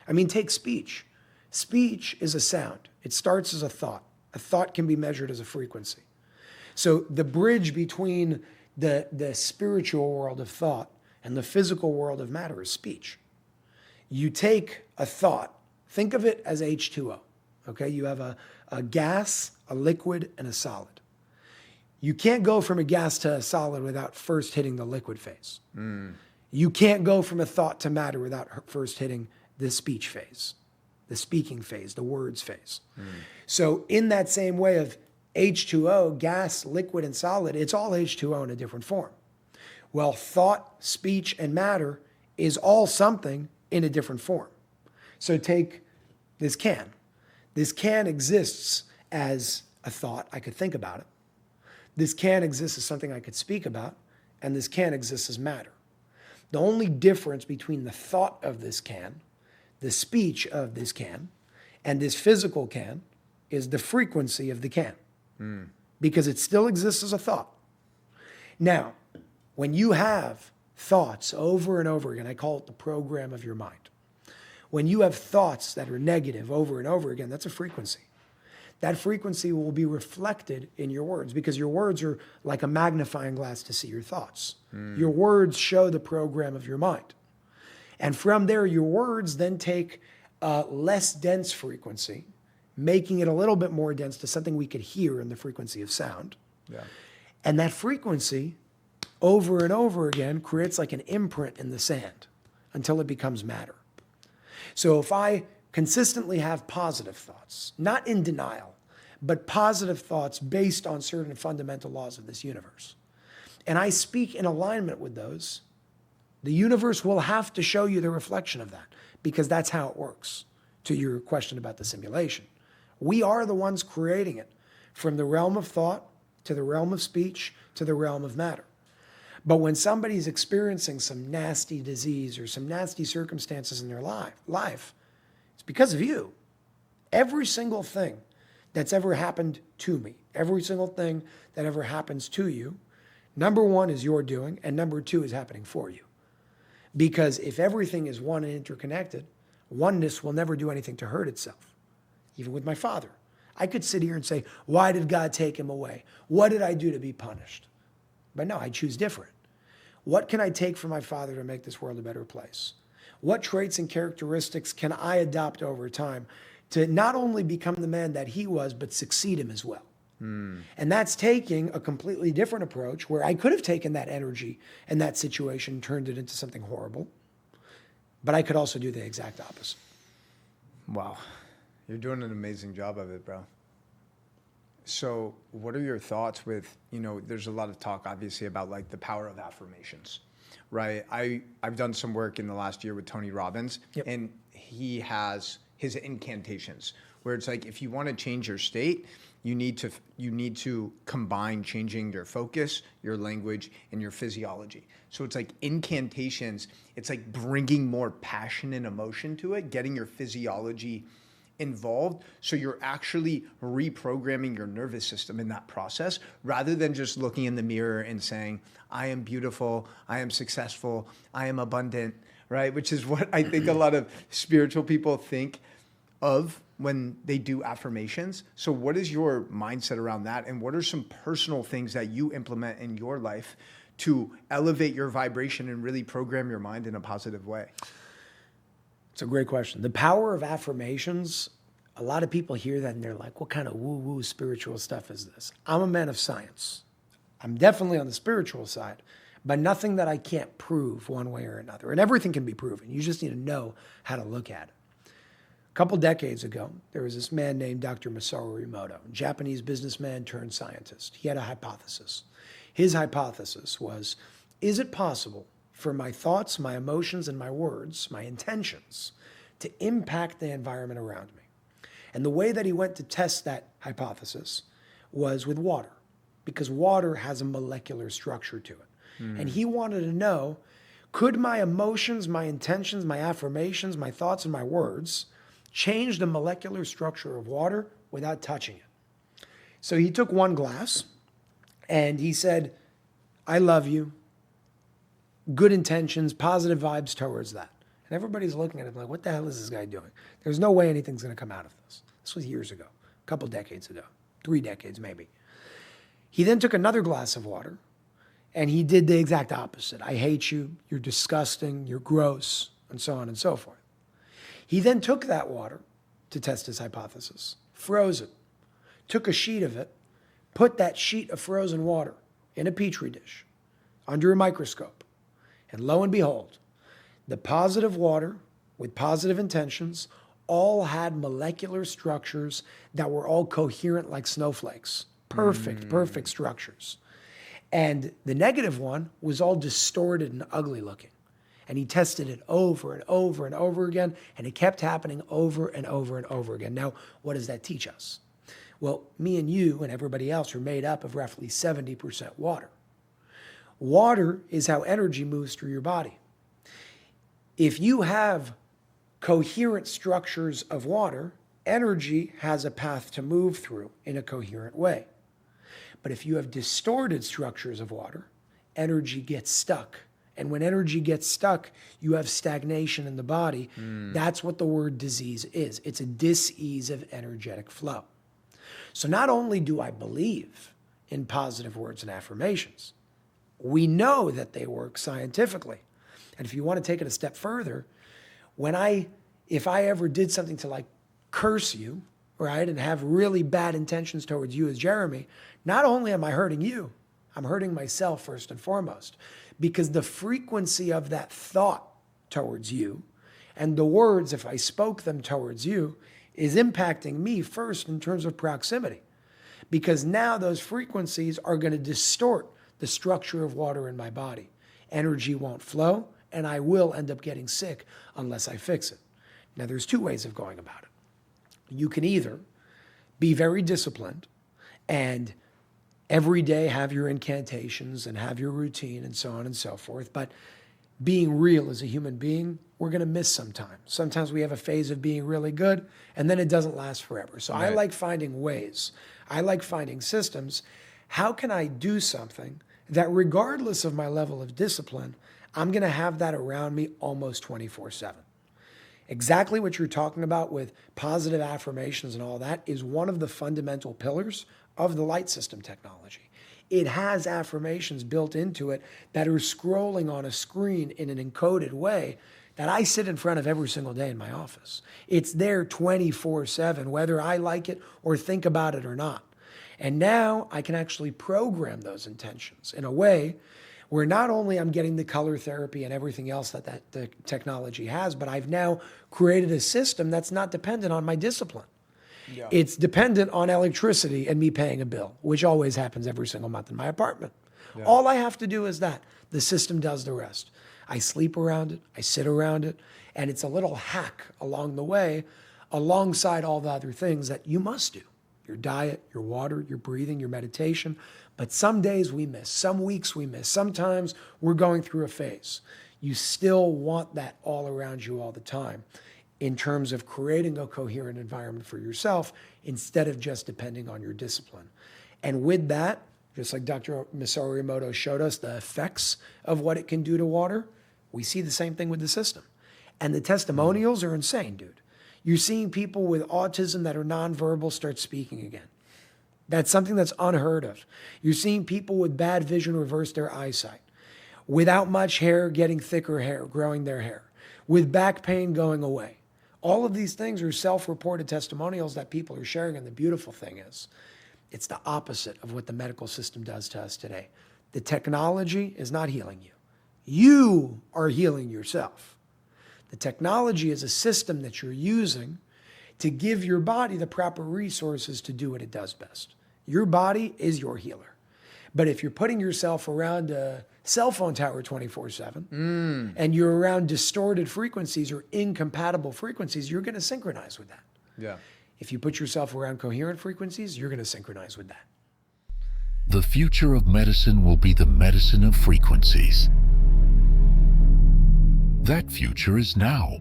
I mean, take speech. Speech is a sound. It starts as a thought. A thought can be measured as a frequency. So the bridge between the spiritual world of thought and the physical world of matter is speech. You take a thought, think of it as H2O, okay? You have a gas, a liquid, and a solid. You can't go from a gas to a solid without first hitting the liquid phase. You can't go from a thought to matter without first hitting the speech phase, the speaking phase, the words phase. So in that same way of H2O, gas, liquid, and solid, it's all H2O in a different form. Well, thought, speech, and matter is all something in a different form. So take this can. This can exists as a thought. I could think about it. This can exists as something I could speak about, and this can exists as matter. The only difference between the thought of this can, the speech of this can, and this physical can is the frequency of the can. Because it still exists as a thought. Now, when you have thoughts over and over again, I call it the program of your mind. When you have thoughts that are negative over and over again, that's a frequency. That frequency will be reflected in your words because your words are like a magnifying glass to see your thoughts. Your words show the program of your mind. And from there, your words then take a less dense frequency, making it a little bit more dense to something we could hear in the frequency of sound. Yeah. And that frequency, over and over again, creates like an imprint in the sand until it becomes matter. So if I consistently have positive thoughts, not in denial, but positive thoughts based on certain fundamental laws of this universe, and I speak in alignment with those, the universe will have to show you the reflection of that because that's how it works, to your question about the simulation. We are the ones creating it from the realm of thought to the realm of speech to the realm of matter. But when somebody's experiencing some nasty disease or some nasty circumstances in their life, it's because of you. Every single thing that's ever happened to me, every single thing that ever happens to you Number one is your doing, and number two is happening for you. Because if everything is one and interconnected, oneness will never do anything to hurt itself. Even with my father, I could sit here and say, why did God take him away? What did I do to be punished? But no, I choose different. What can I take from my father to make this world a better place? What traits and characteristics can I adopt over time to not only become the man that he was, but succeed him as well? And that's taking a completely different approach where I could have taken that energy and that situation, turned it into something horrible, but I could also do the exact opposite. Wow. You're doing an amazing job of it, bro. So what are your thoughts with, there's a lot of talk obviously about like the power of affirmations, right? I've done some work in the last year with Tony Robbins, Yep. and he has his incantations where it's like, if you want to change your state, you need to combine changing your focus, your language, and your physiology. So it's like incantations, it's like bringing more passion and emotion to it, getting your physiology involved. So you're actually reprogramming your nervous system in that process rather than just looking in the mirror and saying, I am beautiful, I am successful, I am abundant, right? Which is what I think a lot of spiritual people think of when they do affirmations. So what is your mindset around that? And what are some personal things that you implement in your life to elevate your vibration and really program your mind in a positive way? It's a great question. The power of affirmations, a lot of people hear that and they're like, what kind of woo-woo spiritual stuff is this? I'm a man of science. I'm definitely on the spiritual side, but nothing that I can't prove one way or another. And everything can be proven. You just need to know how to look at it. A couple decades ago, there was this man named Dr. Masaru Emoto, a Japanese businessman turned scientist. He had a hypothesis. His hypothesis was, is it possible for my thoughts, my emotions, and my words, my intentions, to impact the environment around me? And the way that he went to test that hypothesis was with water, because water has a molecular structure to it. And he wanted to know, could my emotions, my intentions, my affirmations, my thoughts, and my words change the molecular structure of water without touching it? So he took one glass and he said, I love you, good intentions, positive vibes towards that. And everybody's looking at him like, what the hell is this guy doing? There's no way anything's going to come out of this. This was years ago, a couple decades ago, 3 decades maybe. He then took another glass of water and he did the exact opposite. I hate you, you're disgusting, you're gross, and so on and so forth. He then took that water to test his hypothesis, froze it, took a sheet of it, put that sheet of frozen water in a petri dish under a microscope. And lo and behold, the positive water with positive intentions all had molecular structures that were all coherent like snowflakes. Perfect structures. And the negative one was all distorted and ugly looking. And he tested it over and over and over again, and it kept happening over and over and over again. Now, what does that teach us? Well, me and you and everybody else are made up of roughly 70% water. Water is how energy moves through your body. If you have coherent structures of water, energy has a path to move through in a coherent way. But if you have distorted structures of water, energy gets stuck. And when energy gets stuck, you have stagnation in the body. That's what the word disease is. It's a dis-ease of energetic flow. So not only do I believe in positive words and affirmations, we know that they work scientifically. And if you want to take it a step further, if I ever did something to like curse you, right, and have really bad intentions towards you as Jeremy, not only am I hurting you, I'm hurting myself first and foremost, because the frequency of that thought towards you and the words, if I spoke them towards you, is impacting me first in terms of proximity, because now those frequencies are going to distort the structure of water in my body. Energy won't flow, and I will end up getting sick unless I fix it. Now, there's 2 ways of going about it. You can either be very disciplined and every day have your incantations and have your routine and so on and so forth, but being real as a human being, we're going to miss sometimes. Sometimes we have a phase of being really good, and then it doesn't last forever. So right. I like finding ways. I like finding systems. How can I do something that regardless of my level of discipline, I'm going to have that around me almost 24/7. Exactly what you're talking about with positive affirmations and all that is one of the fundamental pillars of the light system technology. It has affirmations built into it that are scrolling on a screen in an encoded way that I sit in front of every single day in my office. It's there 24/7, whether I like it or think about it or not. And now I can actually program those intentions in a way where not only I'm getting the color therapy and everything else that the technology has, but I've now created a system that's not dependent on my discipline. Yeah. It's dependent on electricity and me paying a bill, which always happens every single month in my apartment. Yeah. All I have to do is that. The system does the rest. I sleep around it, I sit around it, and it's a little hack along the way, alongside all the other things that you must do. Your diet, your water, your breathing, your meditation. But some days we miss, some weeks we miss, sometimes we're going through a phase. You still want that all around you all the time in terms of creating a coherent environment for yourself instead of just depending on your discipline. And with that, just like Dr. Masaru Emoto showed us the effects of what it can do to water, we see the same thing with the system. And the testimonials are insane, dude. You're seeing people with autism that are nonverbal start speaking again. That's something that's unheard of. You're seeing people with bad vision reverse their eyesight, without much hair getting thicker hair, growing their hair, with back pain going away. All of these things are self-reported testimonials that people are sharing, and the beautiful thing is, it's the opposite of what the medical system does to us today. The technology is not healing you. You are healing yourself. The technology is a system that you're using to give your body the proper resources to do what it does best. Your body is your healer. But if you're putting yourself around a cell phone tower 24/7 and you're around distorted frequencies or incompatible frequencies, you're going to synchronize with that. Yeah. If you put yourself around coherent frequencies, you're going to synchronize with that. The future of medicine will be the medicine of frequencies. That future is now.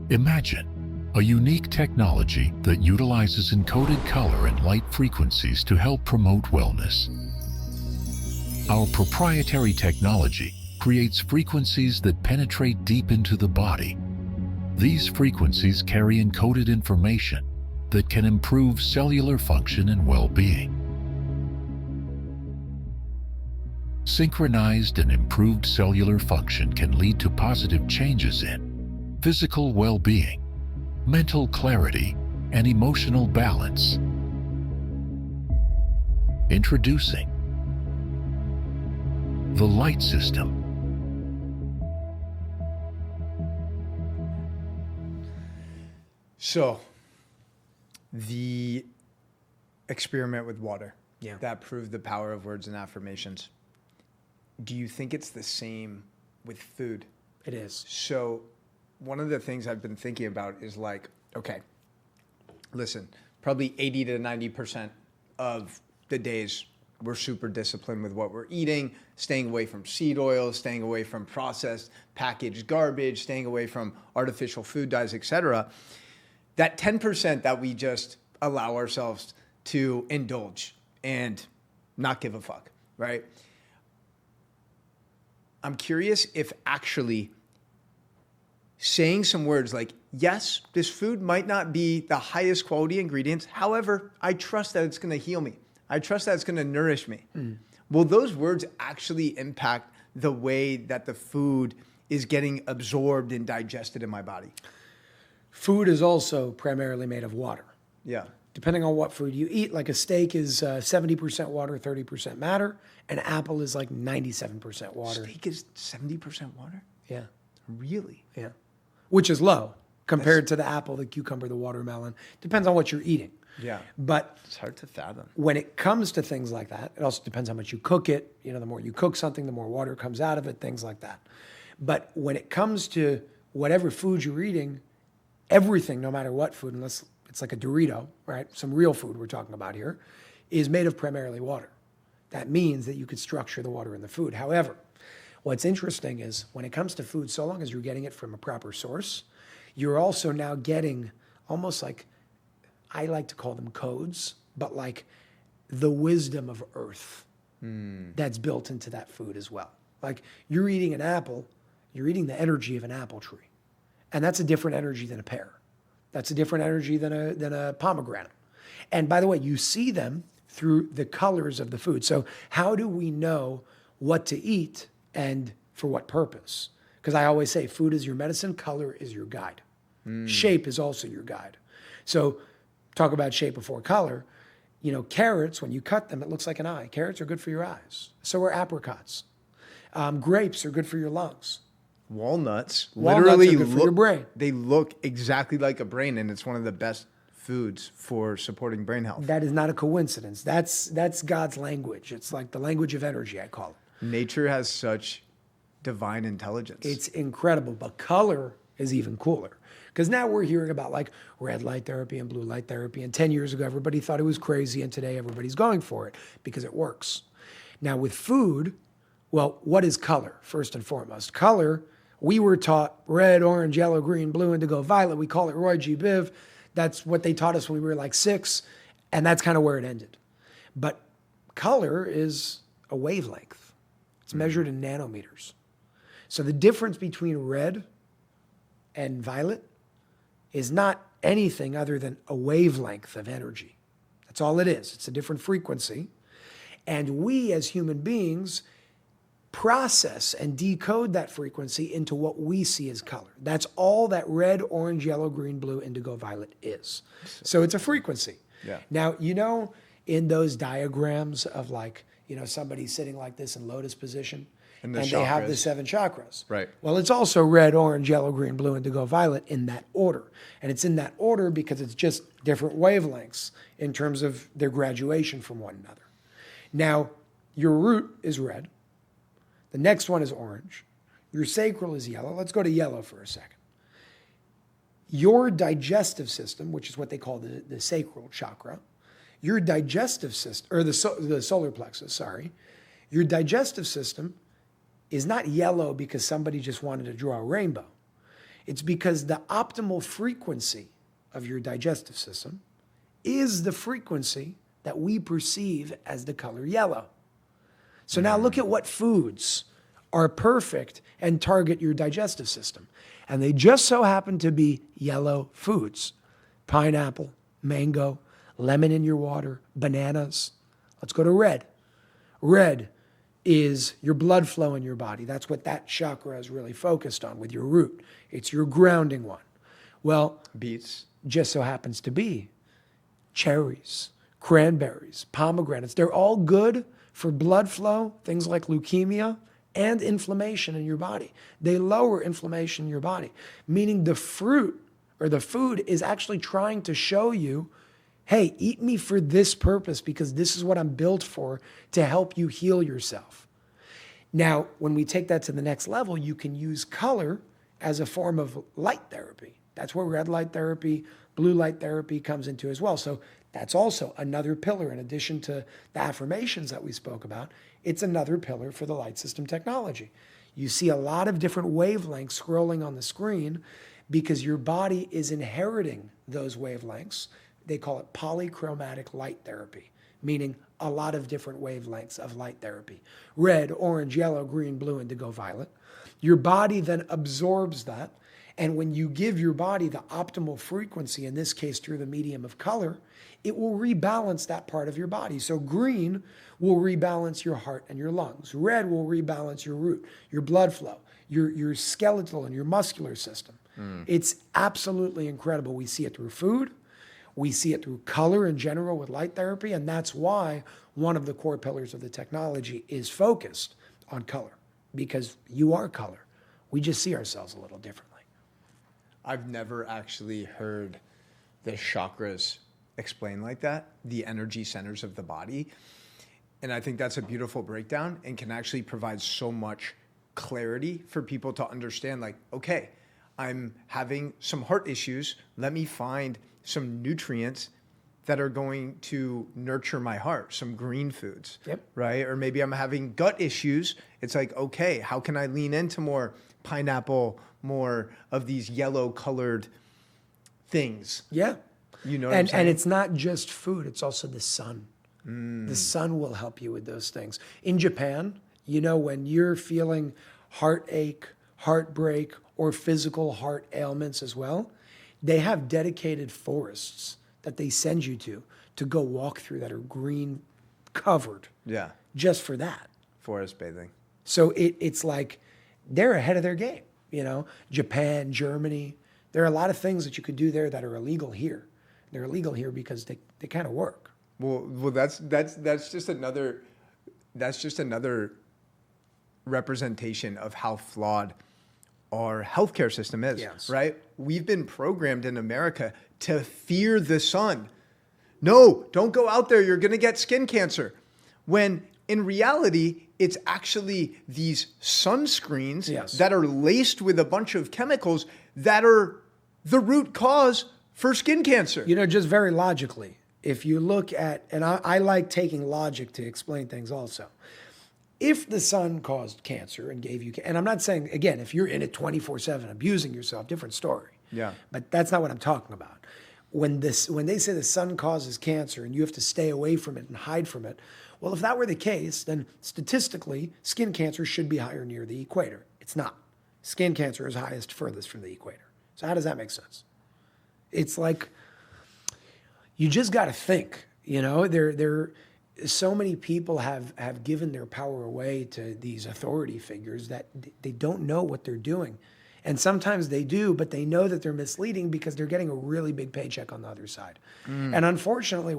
Imagine a unique technology that utilizes encoded color and light frequencies to help promote wellness. Our proprietary technology creates frequencies that penetrate deep into the body. These frequencies carry encoded information that can improve cellular function and well-being. Synchronized and improved cellular function can lead to positive changes in physical well-being, mental clarity, and emotional balance. Introducing the light system. So, the experiment with water Yeah. that proved the power of words and affirmations. Do you think it's the same with food? It is. So, one of the things I've been thinking about is like, okay, listen, probably 80 to 90% of the days we're super disciplined with what we're eating, staying away from seed oils, staying away from processed packaged garbage, staying away from artificial food dyes, etc. That 10% that we just allow ourselves to indulge and not give a fuck, right? I'm curious if actually saying some words like, yes, this food might not be the highest quality ingredients. However, I trust that it's going to heal me. I trust that it's going to nourish me. Will those words actually impact the way that the food is getting absorbed and digested in my body? Food is also primarily made of water. Yeah. Depending on what food you eat, like a steak is 70% water, 30% matter. An apple is like 97% water. Steak is 70% water? Yeah, Really? yeah. Which is low compared to the apple, the cucumber, the watermelon. Depends on what you're eating. Yeah. But It's hard to fathom. when it comes to things like that, it also depends how much you cook it. You know, the more you cook something, the more water comes out of it, things like that. But when it comes to whatever food you're eating, everything, no matter what food, unless it's like a Dorito, right? Some real food we're talking about here, is made of primarily water. That means that you could structure the water in the food. However, what's interesting is when it comes to food, so long as you're getting it from a proper source, you're also now getting almost like, I like to call them codes, but like the wisdom of earth that's built into that food as well. Like you're eating an apple, you're eating the energy of an apple tree. And that's a different energy than a pear. That's a different energy than a pomegranate. And by the way, you see them through the colors of the food. So how do we know what to eat and for what purpose? Because I always say food is your medicine, color is your guide. Shape is also your guide. So talk about shape before color. You know, carrots, when you cut them, it looks like an eye. Carrots are good for your eyes. So are apricots. Grapes are good for your lungs. Walnuts Walnuts literally are good for your brain. They look exactly like a brain, and it's one of the best foods for supporting brain health. That is not a coincidence. That's God's language. It's like the language of energy, I call it. Nature has such divine intelligence. It's incredible, but color is even cooler. Because now we're hearing about like red light therapy and blue light therapy. And 10 years ago, everybody thought it was crazy. And today everybody's going for it because it works. Now with food, well, what is color? First and foremost, color, we were taught red, orange, yellow, green, blue, indigo, violet. We call it Roy G. Biv. That's what they taught us when we were like 6. And that's kind of where it ended. But color is a wavelength. It's measured in nanometers. So the difference between red and violet is not anything other than a wavelength of energy. That's all it is. It's a different frequency. And we as human beings process and decode that frequency into what we see as color. That's all that red, orange, yellow, green, blue, indigo, violet is. So it's a frequency. Yeah. Now, you know, in those diagrams of like, you know, somebody sitting like this in lotus position, And they have the 7 chakras. Right. Well, it's also red, orange, yellow, green, blue, indigo, violet in that order. And it's in that order because it's just different wavelengths in terms of their graduation from one another. Now, your root is red. The next one is orange. Your sacral is yellow. Let's go to yellow for a second. Your digestive system, which is what they call the sacral chakra, your digestive system, or the solar plexus, sorry, your digestive system is not yellow because somebody just wanted to draw a rainbow. It's because the optimal frequency of your digestive system is the frequency that we perceive as the color yellow. So now look at what foods are perfect and target your digestive system. And they just so happen to be yellow foods. Pineapple, mango, lemon in your water, bananas. Let's go to red. Red is your blood flow in your body. That's what that chakra is really focused on with your root. It's your grounding one. Well, Beets. just so happens to be cherries, cranberries, pomegranates. They're all good for blood flow, things like leukemia and inflammation in your body. They lower inflammation in your body, meaning the fruit or the food is actually trying to show you, hey, eat me for this purpose because this is what I'm built for to help you heal yourself. Now, when we take that to the next level, you can use color as a form of light therapy. That's where red light therapy, blue light therapy comes into as well. So that's also another pillar in addition to the affirmations that we spoke about. It's another pillar for the light system technology. You see a lot of different wavelengths scrolling on the screen because your body is inheriting those wavelengths. They call it polychromatic light therapy, meaning a lot of different wavelengths of light therapy. Red, orange, yellow, green, blue, indigo, violet. Your body then absorbs that. And when you give your body the optimal frequency, in this case through the medium of color, it will rebalance that part of your body. So green will rebalance your heart and your lungs. Red will rebalance your root, your blood flow, your skeletal and your muscular system. It's absolutely incredible. We see it through food. We see it through color in general with light therapy, and that's why one of the core pillars of the technology is focused on color, because you are color. We just see ourselves a little differently. I've never actually heard the chakras explained like that, the energy centers of the body. And I think that's a beautiful breakdown and can actually provide so much clarity for people to understand, like, okay, I'm having some heart issues. Let me find some nutrients that are going to nurture my heart, some green foods, right? Or maybe I'm having gut issues. It's like, okay, how can I lean into more pineapple, more of these yellow colored things? Yeah. You know what I'm saying? And it's not just food, it's also the sun. The sun will help you with those things. In Japan, when you're feeling heartache, heartbreak, or physical heart ailments as well, they have dedicated forests that they send you to go walk through that are green covered. Yeah. Just for that. Forest bathing. So it's like they're ahead of their game, Japan, Germany. There are a lot of things that you could do there that are illegal here. They're illegal here because they kind of work. Well, that's just another representation of how flawed our healthcare system is. Yes. Right? We've been programmed in America to fear the sun. No, don't go out there. You're going to get skin cancer. When in reality, it's actually these sunscreens Yes. that are laced with a bunch of chemicals that are the root cause for skin cancer. Just very logically, if you look at, and I like taking logic to explain things also. If the sun caused cancer and gave you, and I'm not saying, again, if you're in it 24/7, abusing yourself, different story. Yeah. But that's not what I'm talking about. When they say the sun causes cancer and you have to stay away from it and hide from it, well, if that were the case, then statistically, skin cancer should be higher near the equator. It's not. Skin cancer is highest furthest from the equator. So how does that make sense? It's like, you just got to think, so many people have given their power away to these authority figures that they don't know what they're doing. And sometimes they do, but they know that they're misleading because they're getting a really big paycheck on the other side. And unfortunately,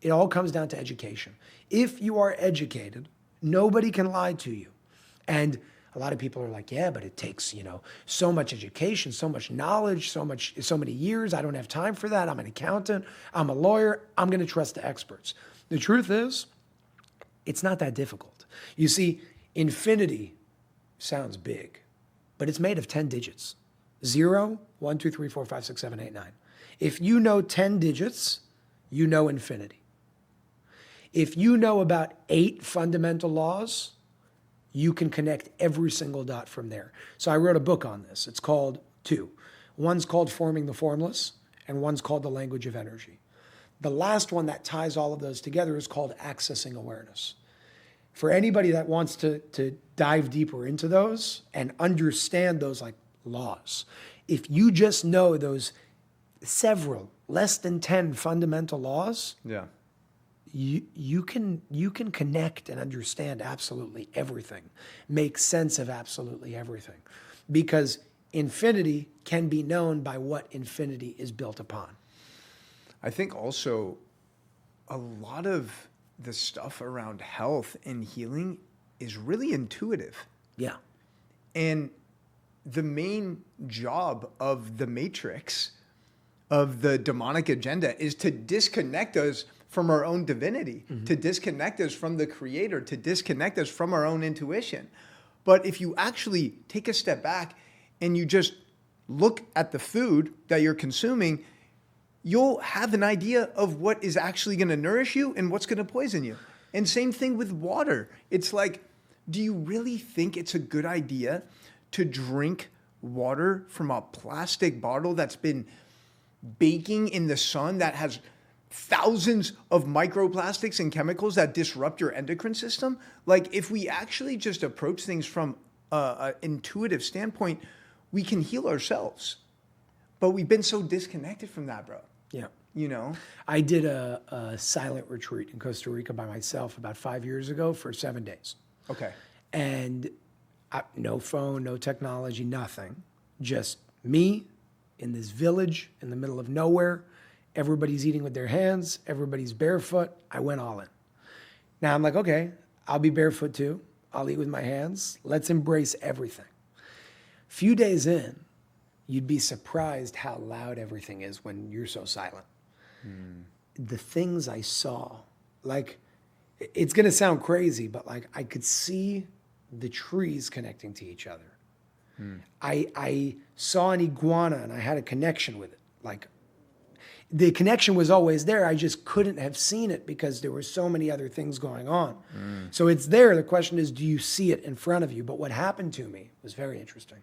it all comes down to education. If you are educated, nobody can lie to you. And a lot of people are like, yeah, but it takes, so much education, so much knowledge, so many years. I don't have time for that. I'm an accountant. I'm a lawyer. I'm going to trust the experts. The truth is, it's not that difficult. You see, infinity sounds big, but it's made of 10 digits. 0, 1, 2, 3, 4, 5, 6, 7, 8, 9. If you know 10 digits, you know infinity. If you know about 8 fundamental laws, you can connect every single dot from there. So I wrote a book on this. It's called 2. One's called Forming the Formless, and one's called The Language of Energy. The last one that ties all of those together is called Accessing Awareness. For anybody that wants to dive deeper into those and understand those like laws, if you just know those several, less than 10 fundamental laws, Yeah. you can connect and understand absolutely everything, make sense of absolutely everything, because infinity can be known by what infinity is built upon. I think also a lot of the stuff around health and healing is really intuitive. Yeah. And the main job of the matrix, of the demonic agenda, is to disconnect us from our own divinity, to disconnect us from the creator, to disconnect us from our own intuition. But if you actually take a step back and you just look at the food that you're consuming, you'll have an idea of what is actually going to nourish you and what's going to poison you. And same thing with water. It's like, do you really think it's a good idea to drink water from a plastic bottle that's been baking in the sun, that has thousands of microplastics and chemicals that disrupt your endocrine system? Like, if we actually just approach things from an intuitive standpoint, we can heal ourselves. But we've been so disconnected from that, bro. Yeah. I did a silent retreat in Costa Rica by myself about 5 years ago for 7 days. Okay. And no phone, no technology, nothing. Just me in this village in the middle of nowhere. Everybody's eating with their hands. Everybody's barefoot. I went all in. Now I'm like, okay, I'll be barefoot too. I'll eat with my hands. Let's embrace everything. Few days in, you'd be surprised how loud everything is when you're so silent. The things I saw, like, it's going to sound crazy, but like I could see the trees connecting to each other. I saw an iguana and I had a connection with it. Like, the connection was always there. I just couldn't have seen it because there were so many other things going on. So it's there. The question is, do you see it in front of you? But what happened to me was very interesting.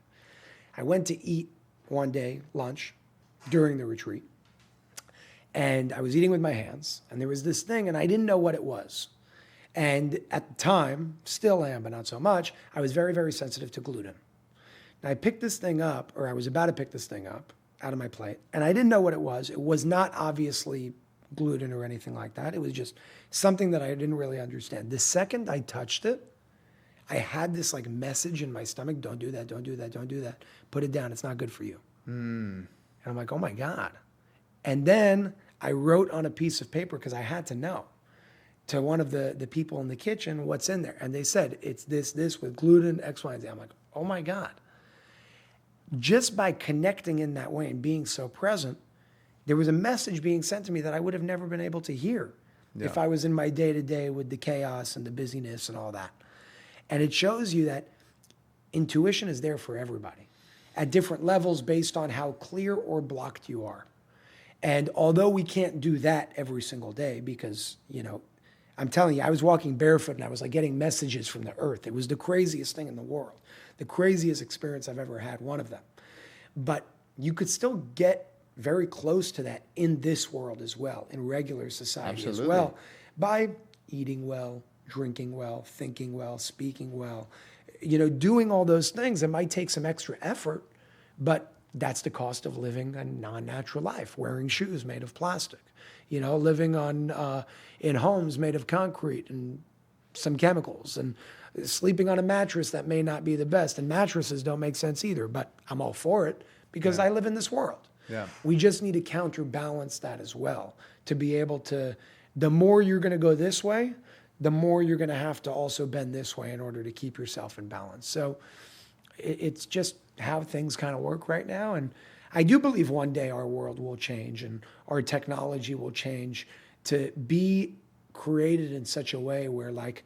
I went to eat one day, lunch, during the retreat. And I was eating with my hands, and there was this thing, and I didn't know what it was. And at the time, still am, but not so much, I was very, very sensitive to gluten. And I picked this thing up, or I was about to pick this thing up out of my plate, and I didn't know what it was. It was not obviously gluten or anything like that. It was just something that I didn't really understand. The second I touched it, I had this like message in my stomach, don't do that, don't do that, don't do that. Put it down, it's not good for you. And I'm like, oh my God. And then I wrote on a piece of paper, because I had to know, to one of the people in the kitchen, what's in there. And they said, it's this with gluten, X, Y, and Z. I'm like, oh my God. Just by connecting in that way and being so present, there was a message being sent to me that I would have never been able to hear if I was in my day-to-day with the chaos and the busyness and all that. And it shows you that intuition is there for everybody at different levels based on how clear or blocked you are. And although we can't do that every single day because, you know, I'm telling you, I was walking barefoot and I was like getting messages from the earth. It was the craziest thing in the world, the craziest experience I've ever had, one of them. But you could still get very close to that in this world as well, in regular society as well, by eating well, drinking well, thinking well, speaking well, you know, doing all those things. It might take some extra effort, but that's the cost of living a non-natural life, wearing shoes made of plastic, you know, living on in homes made of concrete and some chemicals, and sleeping on a mattress that may not be the best. And mattresses don't make sense either, but I'm all for it because I live in this world. Yeah. We just need to counterbalance that as well to be able to, the more you're going to go this way, the more you're going to have to also bend this way in order to keep yourself in balance. So it's just how things kind of work right now. And I do believe one day our world will change and our technology will change to be created in such a way where, like,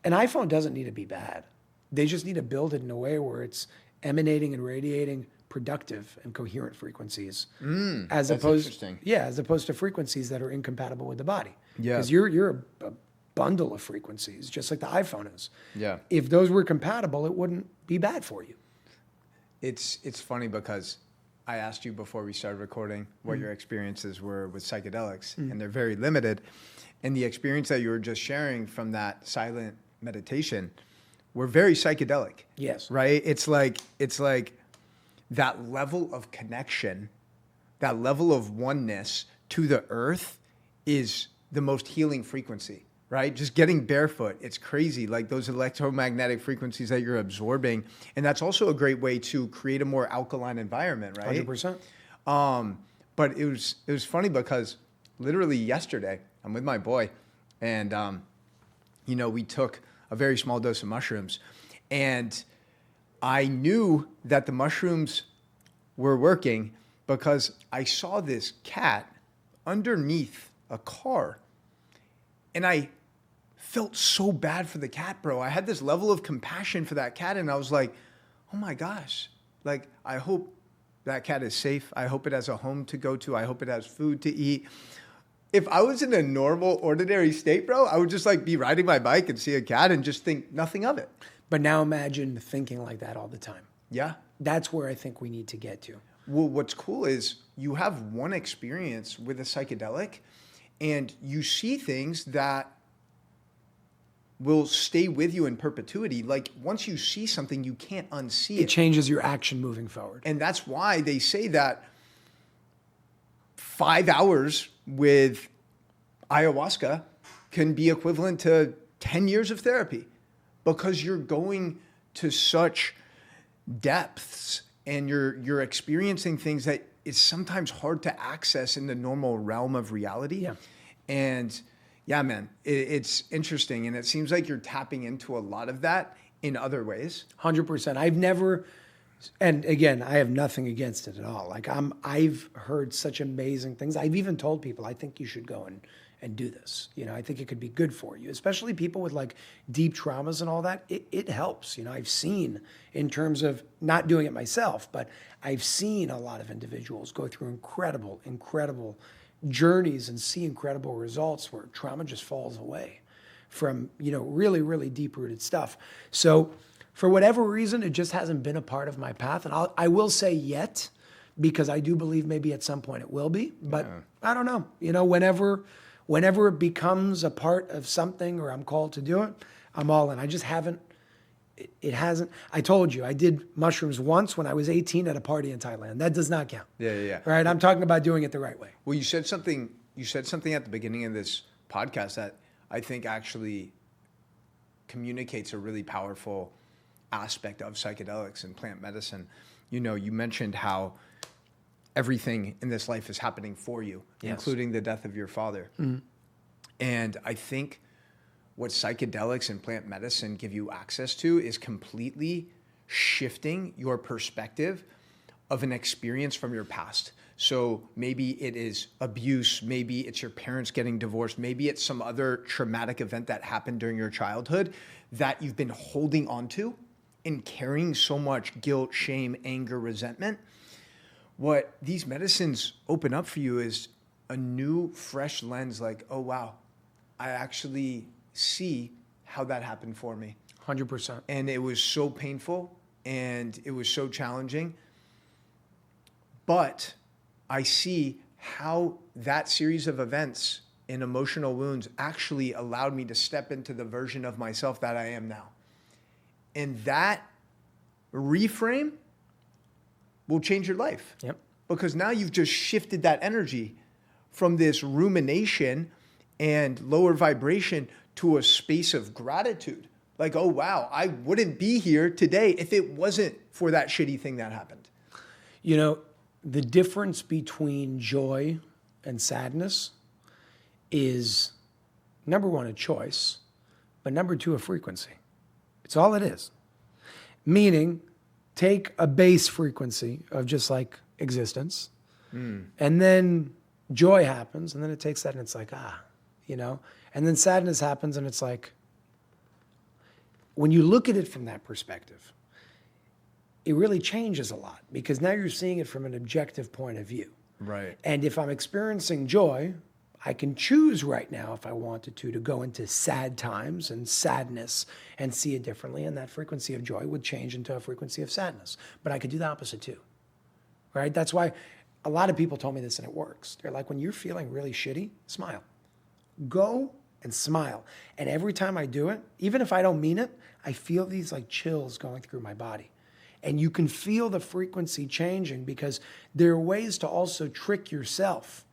an iPhone doesn't need to be bad. They just need to build it in a way where it's emanating and radiating productive and coherent frequencies, as opposed to frequencies that are incompatible with the body. Yeah, because you're a bundle of frequencies, just like the iPhone is. Yeah, if those were compatible, it wouldn't be bad for you. It's funny because I asked you before we started recording what your experiences were with psychedelics, and they're very limited. And the experience that you were just sharing from that silent meditation were very psychedelic. Yes. Right? It's like that level of connection, that level of oneness to the earth is the most healing frequency, right? Just getting barefoot, it's crazy. Like those electromagnetic frequencies that you're absorbing. And that's also a great way to create a more alkaline environment, right? 100%. But it was funny because literally yesterday, I'm with my boy, and you know, we took a very small dose of mushrooms, and I knew that the mushrooms were working because I saw this cat underneath a car, and I felt so bad for the cat, bro. I had this level of compassion for that cat, and I was like, oh my gosh, like, I hope that cat is safe. I hope it has a home to go to. I hope it has food to eat. If I was in a normal, ordinary state, bro, I would just like be riding my bike and see a cat and just think nothing of it. But now imagine thinking like that all the time. Yeah. That's where I think we need to get to. Well, what's cool is you have one experience with a psychedelic and you see things that will stay with you in perpetuity. Like once you see something, you can't unsee it. It changes your action moving forward. And that's why they say that 5 hours with ayahuasca can be equivalent to 10 years of therapy, because you're going to such depths and you're experiencing things that is sometimes hard to access in the normal realm of reality. Yeah. And yeah, man, it's interesting. And it seems like you're tapping into a lot of that in other ways. 100%. I've never, and again, I have nothing against it at all. Like I've heard such amazing things. I've even told people, I think you should go and do this. You know, I think it could be good for you, especially people with like deep traumas and all that. It helps. You know, I've seen, in terms of not doing it myself, but I've seen a lot of individuals go through incredible journeys and see incredible results where trauma just falls away from, you know, really, really deep-rooted stuff. So for whatever reason, it just hasn't been a part of my path. And I will say yet, because I do believe maybe at some point it will be, but I don't know. You know, whenever it becomes a part of something or I'm called to do it, I'm all in. I just haven't, it hasn't. I told you, I did mushrooms once when I was 18 at a party in Thailand. That does not count. Yeah. Right? I'm talking about doing it the right way. Well, you said something at the beginning of this podcast that I think actually communicates a really powerful aspect of psychedelics and plant medicine. You know, you mentioned how everything in this life is happening for you, including the death of your father. Mm-hmm. And I think what psychedelics and plant medicine give you access to is completely shifting your perspective of an experience from your past. So maybe it is abuse, maybe it's your parents getting divorced, maybe it's some other traumatic event that happened during your childhood that you've been holding on to and carrying so much guilt, shame, anger, resentment. What these medicines open up for you is a new, fresh lens like, oh, wow, I actually see how that happened for me. 100%. And it was so painful and it was so challenging. But I see how that series of events and emotional wounds actually allowed me to step into the version of myself that I am now. And that reframe will change your life. Yep. Because now you've just shifted that energy from this rumination and lower vibration to a space of gratitude. Like, oh, wow, I wouldn't be here today if it wasn't for that shitty thing that happened. You know, the difference between joy and sadness is, number one, a choice, but number two, a frequency. It's all it is. Meaning, take a base frequency of just like existence, and then joy happens, and then it takes that and it's like, you know, and then sadness happens and it's like, when you look at it from that perspective, it really changes a lot because now you're seeing it from an objective point of view. Right. And if I'm experiencing joy, I can choose right now, if I wanted to go into sad times and sadness and see it differently. And that frequency of joy would change into a frequency of sadness. But I could do the opposite too, right? That's why a lot of people told me this and it works. They're like, when you're feeling really shitty, smile. Go and smile. And every time I do it, even if I don't mean it, I feel these like chills going through my body. And you can feel the frequency changing because there are ways to also trick yourself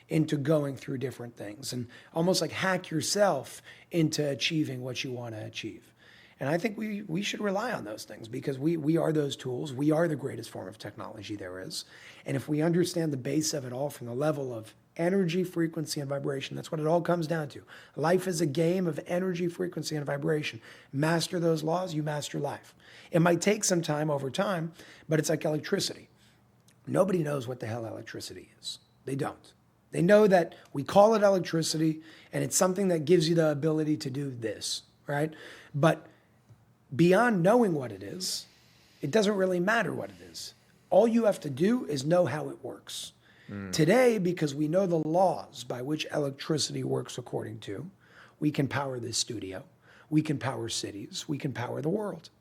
into going through different things and almost like hack yourself into achieving what you want to achieve. And I think we should rely on those things because we are those tools. We are the greatest form of technology there is. And if we understand the base of it all from the level of energy, frequency, and vibration, that's what it all comes down to. Life is a game of energy, frequency, and vibration. Master those laws, you master life. It might take some time over time, but it's like electricity. Nobody knows what the hell electricity is. They don't. They know that we call it electricity, and it's something that gives you the ability to do this, right? But beyond knowing what it is, it doesn't really matter what it is. All you have to do is know how it works. Today, because we know the laws by which electricity works according to, we can power this studio, we can power cities, we can power the world.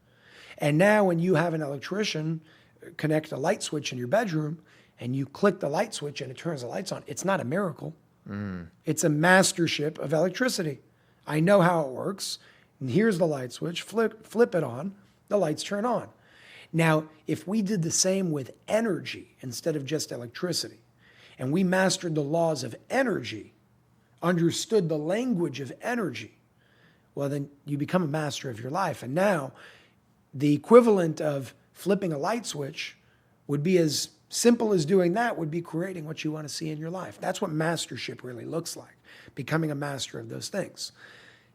And now when you have an electrician connect a light switch in your bedroom and you click the light switch and it turns the lights on, it's not a miracle. It's a mastership of electricity. I know how it works. And here's the light switch, flip it on, the lights turn on. Now, if we did the same with energy instead of just electricity, and we mastered the laws of energy, understood the language of energy, well, then you become a master of your life. And now the equivalent of flipping a light switch would be as simple as doing that would be creating what you want to see in your life. That's what mastership really looks like, becoming a master of those things.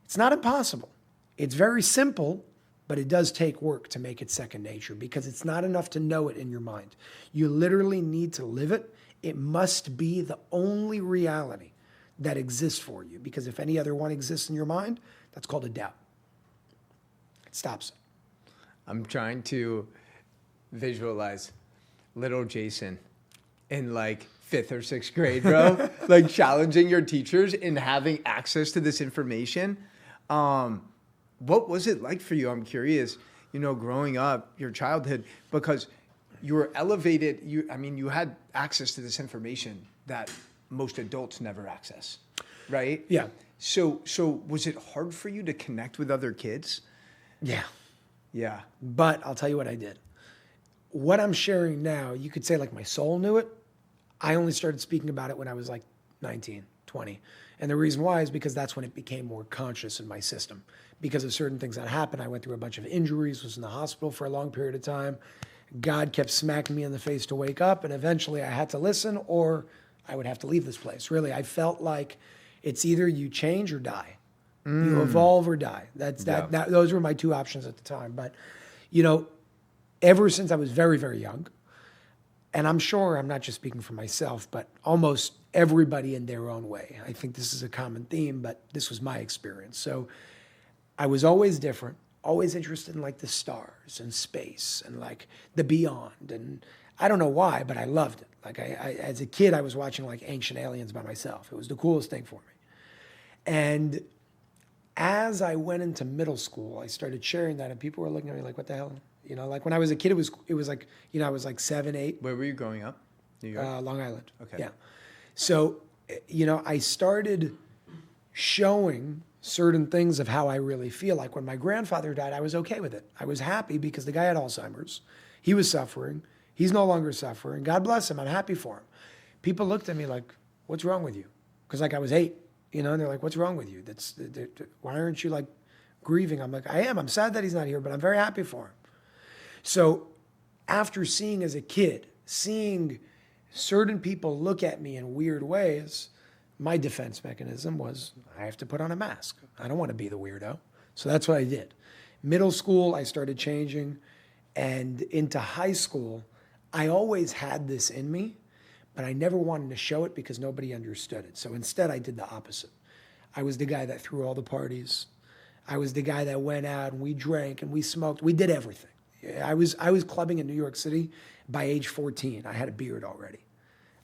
It's not impossible. It's very simple, but it does take work to make it second nature because it's not enough to know it in your mind. You literally need to live it. It must be the only reality that exists for you because if any other one exists in your mind, that's called a doubt. It stops it. I'm trying to visualize little Jason in like 5th or 6th grade, bro, like challenging your teachers and having access to this information. What was it like for you? I'm curious, you know, growing up, your childhood, because you were elevated. You had access to this information that most adults never access, right? Yeah. So was it hard for you to connect with other kids? Yeah. Yeah. But I'll tell you what I did. What I'm sharing now, you could say like my soul knew it. I only started speaking about it when I was like 19, 20. And the reason why is because that's when it became more conscious in my system. Because of certain things that happened. I went through a bunch of injuries, was in the hospital for a long period of time. God kept smacking me in the face to wake up, and eventually I had to listen or I would have to leave this place. Really, I felt like it's either you change or die. You evolve or die. Those were my two options at the time. But, ever since I was very, very young, and I'm sure I'm not just speaking for myself, but almost everybody in their own way. I think this is a common theme, but this was my experience. So I was always different, always interested in like the stars and space and like the beyond. And I don't know why, but I loved it. Like I as a kid, I was watching like Ancient Aliens by myself. It was the coolest thing for me. And as I went into middle school, I started sharing that, and people were looking at me like, "What the hell?" Like when I was a kid, it was like, I was like 7, 8. Where were you growing up? New York? Long Island. Okay. Yeah. So, I started showing certain things of how I really feel. Like when my grandfather died, I was okay with it. I was happy because the guy had Alzheimer's. He was suffering. He's no longer suffering. God bless him. I'm happy for him. People looked at me like, "What's wrong with you?" Because like I was 8, and they're like, "What's wrong with you? Why aren't you like grieving?" I'm like, "I am. I'm sad that he's not here, but I'm very happy for him." So after seeing as a kid, seeing certain people look at me in weird ways, my defense mechanism was I have to put on a mask. I don't want to be the weirdo. So that's what I did. Middle school, I started changing. And into high school, I always had this in me, but I never wanted to show it because nobody understood it. So instead, I did the opposite. I was the guy that threw all the parties. I was the guy that went out and we drank and we smoked. We did everything. I was clubbing in New York City by age 14. I had a beard already.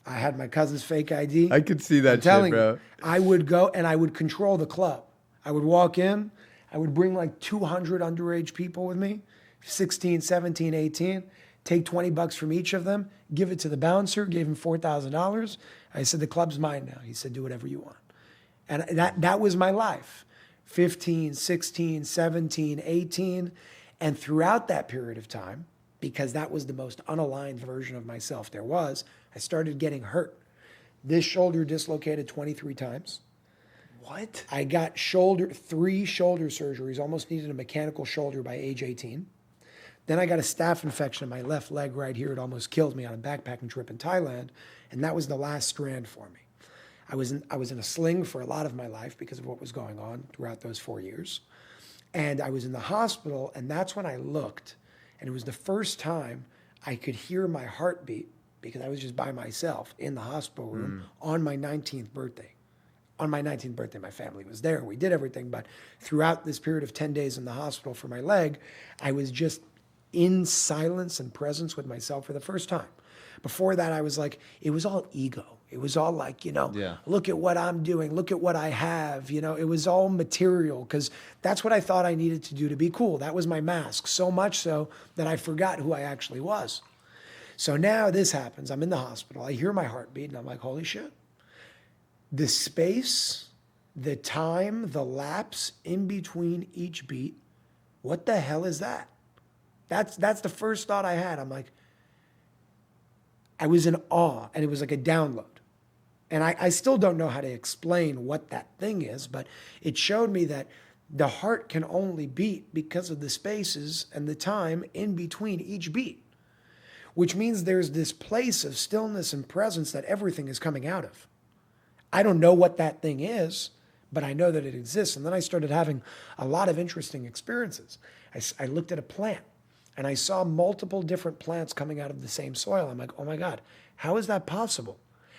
I had my cousin's fake ID. I could see that shit, bro. You, I would go and I would control the club. I would walk in. I would bring like 200 underage people with me, 16, 17, 18, take $20 from each of them, give it to the bouncer, gave him $4,000. I said, "The club's mine now." He said, "Do whatever you want." And that was my life. 15, 16, 17, 18. And throughout that period of time, because that was the most unaligned version of myself there was, I started getting hurt. This shoulder dislocated 23 times. What? I got 3 shoulder surgeries, almost needed a mechanical shoulder by age 18. Then I got a staph infection in my left leg right here. It almost killed me on a backpacking trip in Thailand. And that was the last strand for me. I was in a sling for a lot of my life because of what was going on throughout those 4 years. And I was in the hospital, and that's when I looked, and it was the first time I could hear my heartbeat because I was just by myself in the hospital room on my 19th birthday. On my 19th birthday, my family was there. We did everything, but throughout this period of 10 days in the hospital for my leg, I was just in silence and presence with myself for the first time. Before that, I was like, it was all ego. It was all like, look at what I'm doing. Look at what I have. It was all material because that's what I thought I needed to do to be cool. That was my mask, so much so that I forgot who I actually was. So now this happens. I'm in the hospital. I hear my heartbeat and I'm like, holy shit. The space, the time, the lapse in between each beat, what the hell is that? That's the first thought I had. I'm like, I was in awe, and it was like a download. And I still don't know how to explain what that thing is, but it showed me that the heart can only beat because of the spaces and the time in between each beat, which means there's this place of stillness and presence that everything is coming out of. I don't know what that thing is, but I know that it exists. And then I started having a lot of interesting experiences. I looked at a plant, and I saw multiple different plants coming out of the same soil. I'm like, oh my God, how is that possible?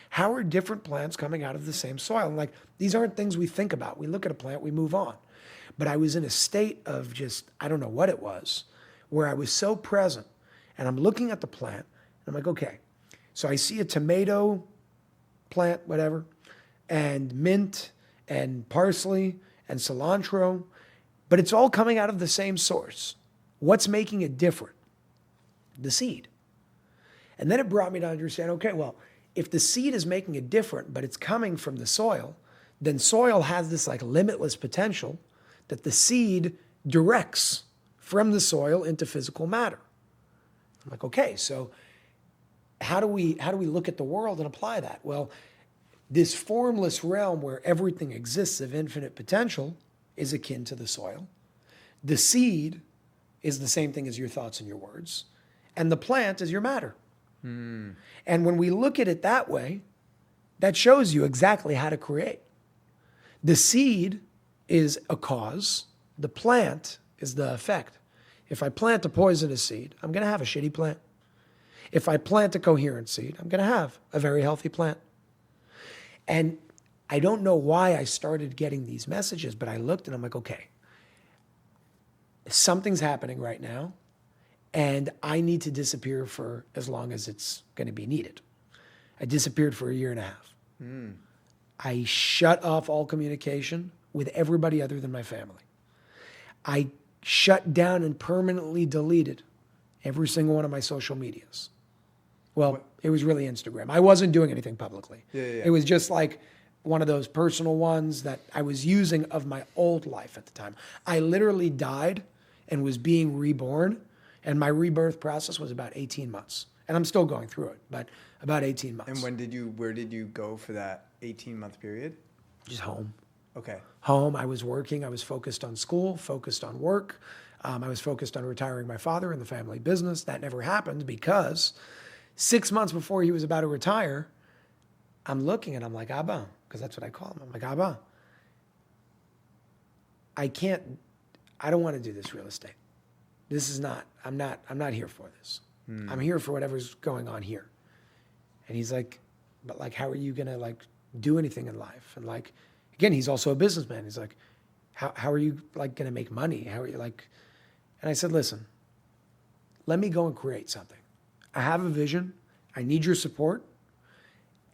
How are different plants coming out of the same soil? And like, these aren't things we think about. We look at a plant, we move on. But I was in a state of just, I don't know what it was, where I was so present. And I'm looking at the plant, and I'm like, okay. So I see a tomato plant, whatever, and mint, and parsley, and cilantro, but it's all coming out of the same source. What's making it different? The seed. And then it brought me to understand, okay, well, if the seed is making it different, but it's coming from the soil, then soil has this like limitless potential that the seed directs from the soil into physical matter. I'm like, okay, so how do we look at the world and apply that? Well, this formless realm where everything exists of infinite potential is akin to the soil. The seed is the same thing as your thoughts and your words. And the plant is your matter. And when we look at it that way, that shows you exactly how to create. The seed is a cause. The plant is the effect. If I plant a poisonous seed, I'm going to have a shitty plant. If I plant a coherent seed, I'm going to have a very healthy plant. And I don't know why I started getting these messages, but I looked and I'm like, okay, something's happening right now, and I need to disappear for as long as it's going to be needed. I disappeared for 1.5 years. I shut off all communication with everybody other than my family. I shut down and permanently deleted every single one of my social medias. Well, it was really Instagram. I wasn't doing anything publicly. Yeah. It was just like one of those personal ones that I was using of my old life at the time. I literally died and was being reborn, and my rebirth process was about 18 months. And I'm still going through it, but about 18 months. And where did you go for that 18-month period? Just home. Okay. Home, I was working, I was focused on school, focused on work. I was focused on retiring my father in the family business. That never happened because 6 months before he was about to retire, I'm looking and I'm like, Abba, because that's what I call him. I'm like, Abba, I don't want to do this real estate. I'm not here for this. I'm here for whatever's going on here. And he's like, but like, how are you going to like do anything in life? And like, again, he's also a businessman. He's like, how are you like going to make money? How are you like, and I said, listen, let me go and create something. I have a vision. I need your support.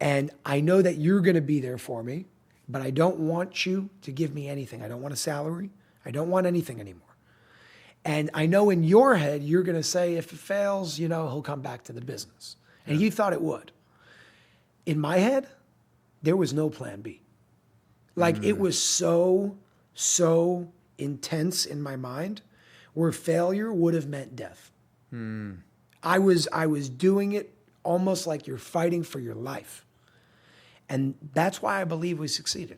And I know that you're going to be there for me, but I don't want you to give me anything. I don't want a salary. I don't want anything anymore. And I know in your head, you're going to say, if it fails, he'll come back to the business. And he thought it would. In my head, there was no plan B. Like it was so intense in my mind where failure would have meant death. I was doing it almost like you're fighting for your life. And that's why I believe we succeeded.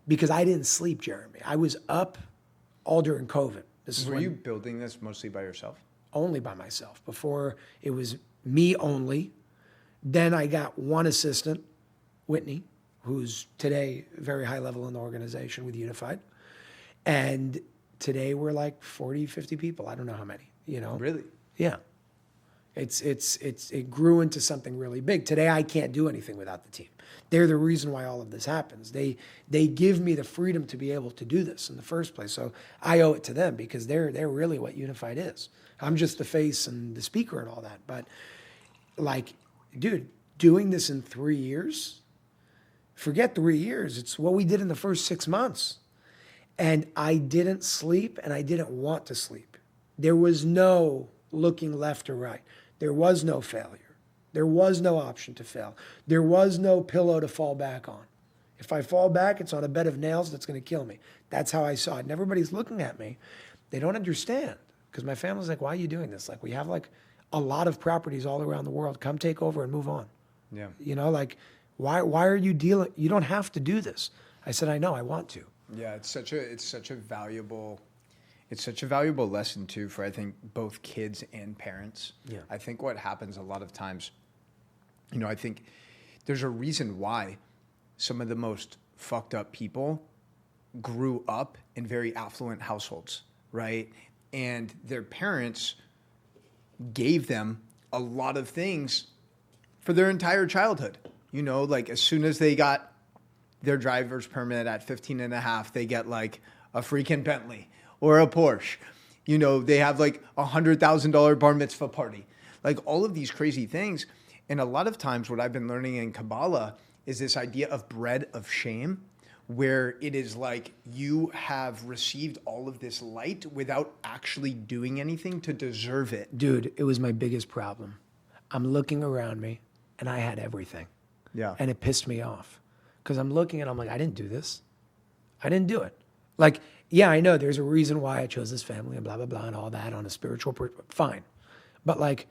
Because I didn't sleep, Jeremy. I was up all during COVID. Were you building this mostly by yourself? Only by myself. Before it was me only. Then I got one assistant, Whitney, who's today very high level in the organization with Unified. And today we're like 40, 50 people. I don't know how many, Really? Yeah. It grew into something really big. Today I can't do anything without the team. They're the reason why all of this happens. They give me the freedom to be able to do this in the first place. So I owe it to them because they're really what Unified is. I'm just the face and the speaker and all that. But like, dude, doing this in 3 years, forget 3 years. It's what we did in the first 6 months. And I didn't sleep and I didn't want to sleep. There was no looking left or right. There was no failure. There was no option to fail. There was no pillow to fall back on. If I fall back, it's on a bed of nails that's going to kill me. That's how I saw it. And everybody's looking at me. They don't understand because my family's like, why are you doing this? Like we have like a lot of properties all around the world. Come take over and move on. Yeah. Like why are you dealing? You don't have to do this. I said, I know, I want to. Yeah, it's such a valuable lesson too for I think both kids and parents. Yeah. I think what happens a lot of times, I think there's a reason why some of the most fucked up people grew up in very affluent households, right? And their parents gave them a lot of things for their entire childhood. Like as soon as they got their driver's permit at 15 and a half, they get like a freaking Bentley or a Porsche. They have like $100,000 bar mitzvah party, like all of these crazy things. And a lot of times what I've been learning in Kabbalah is this idea of bread of shame, where it is like you have received all of this light without actually doing anything to deserve it. Dude, it was my biggest problem. I'm looking around me and I had everything. Yeah. And it pissed me off because I'm looking and I'm like, I didn't do this. I didn't do it. Like, yeah, I know there's a reason why I chose this family and blah, blah, blah, and all that on a spiritual, fine. But like,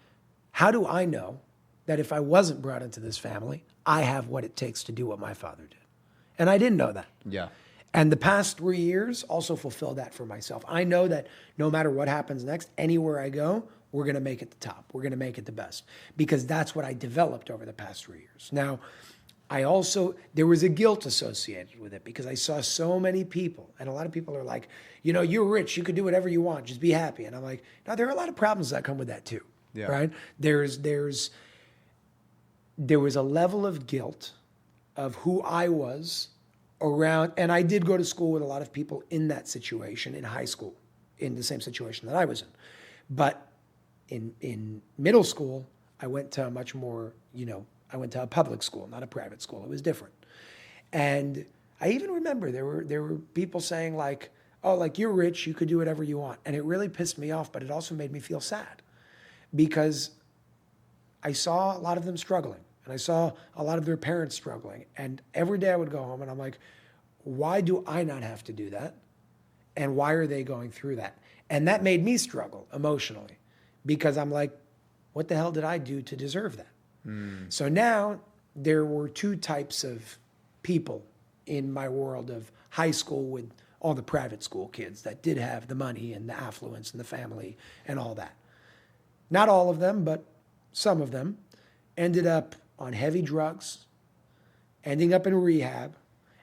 how do I know that if I wasn't brought into this family, I have what it takes to do what my father did? And I didn't know that. Yeah. And the past 3 years also fulfill that for myself. I know that no matter what happens next, anywhere I go, we're going to make it the top. We're going to make it the best because that's what I developed over the past 3 years. Now, there was a guilt associated with it because I saw so many people, and a lot of people are like, you're rich, you could do whatever you want, just be happy. And I'm like, no, there are a lot of problems that come with that too, right? There was a level of guilt of who I was around, and I did go to school with a lot of people in that situation in high school, in the same situation that I was in. But in middle school, I went to a much more, I went to a public school, not a private school. It was different. And I even remember there were people saying like, oh, like you're rich, you could do whatever you want. And it really pissed me off, but it also made me feel sad because I saw a lot of them struggling and I saw a lot of their parents struggling. And every day I would go home and I'm like, why do I not have to do that? And why are they going through that? And that made me struggle emotionally because I'm like, what the hell did I do to deserve that? So now there were two types of people in my world of high school with all the private school kids that did have the money and the affluence and the family and all that. Not all of them, but some of them ended up on heavy drugs, ending up in rehab.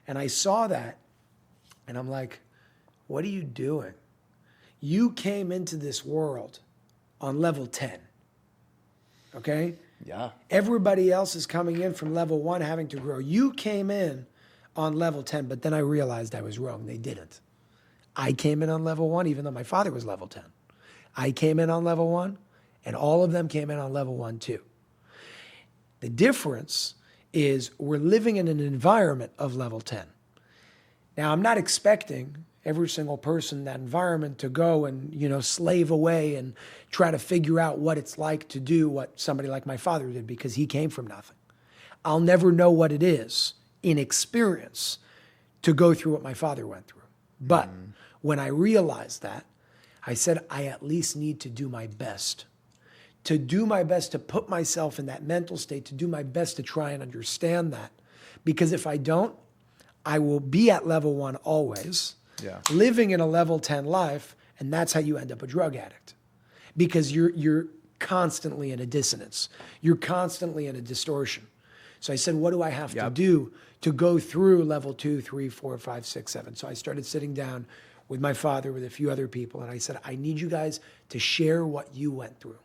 And I saw that and I'm like, what are you doing? You came into this world on level 10, okay? Yeah. Everybody else is coming in from level 1 having to grow. You came in on level 10, but then I realized I was wrong. They didn't. I came in on level 1, even though my father was level 10. I came in on level 1, and all of them came in on level 1 too. The difference is we're living in an environment of level 10. Now, I'm not expecting every single person in that environment to go and, slave away and try to figure out what it's like to do what somebody like my father did because he came from nothing. I'll never know what it is in experience to go through what my father went through. But when I realized that, I said, I at least need to do my best. To do my best to put myself in that mental state, to do my best to try and understand that. Because if I don't, I will be at level 1 always. Yeah. Living in a level 10 life, and that's how you end up a drug addict. Because you're constantly in a dissonance. You're constantly in a distortion. So I said, what do I have to do to go through level 2, 3, 4, 5, 6, 7? So I started sitting down with my father, with a few other people, and I said, I need you guys to share what you went through.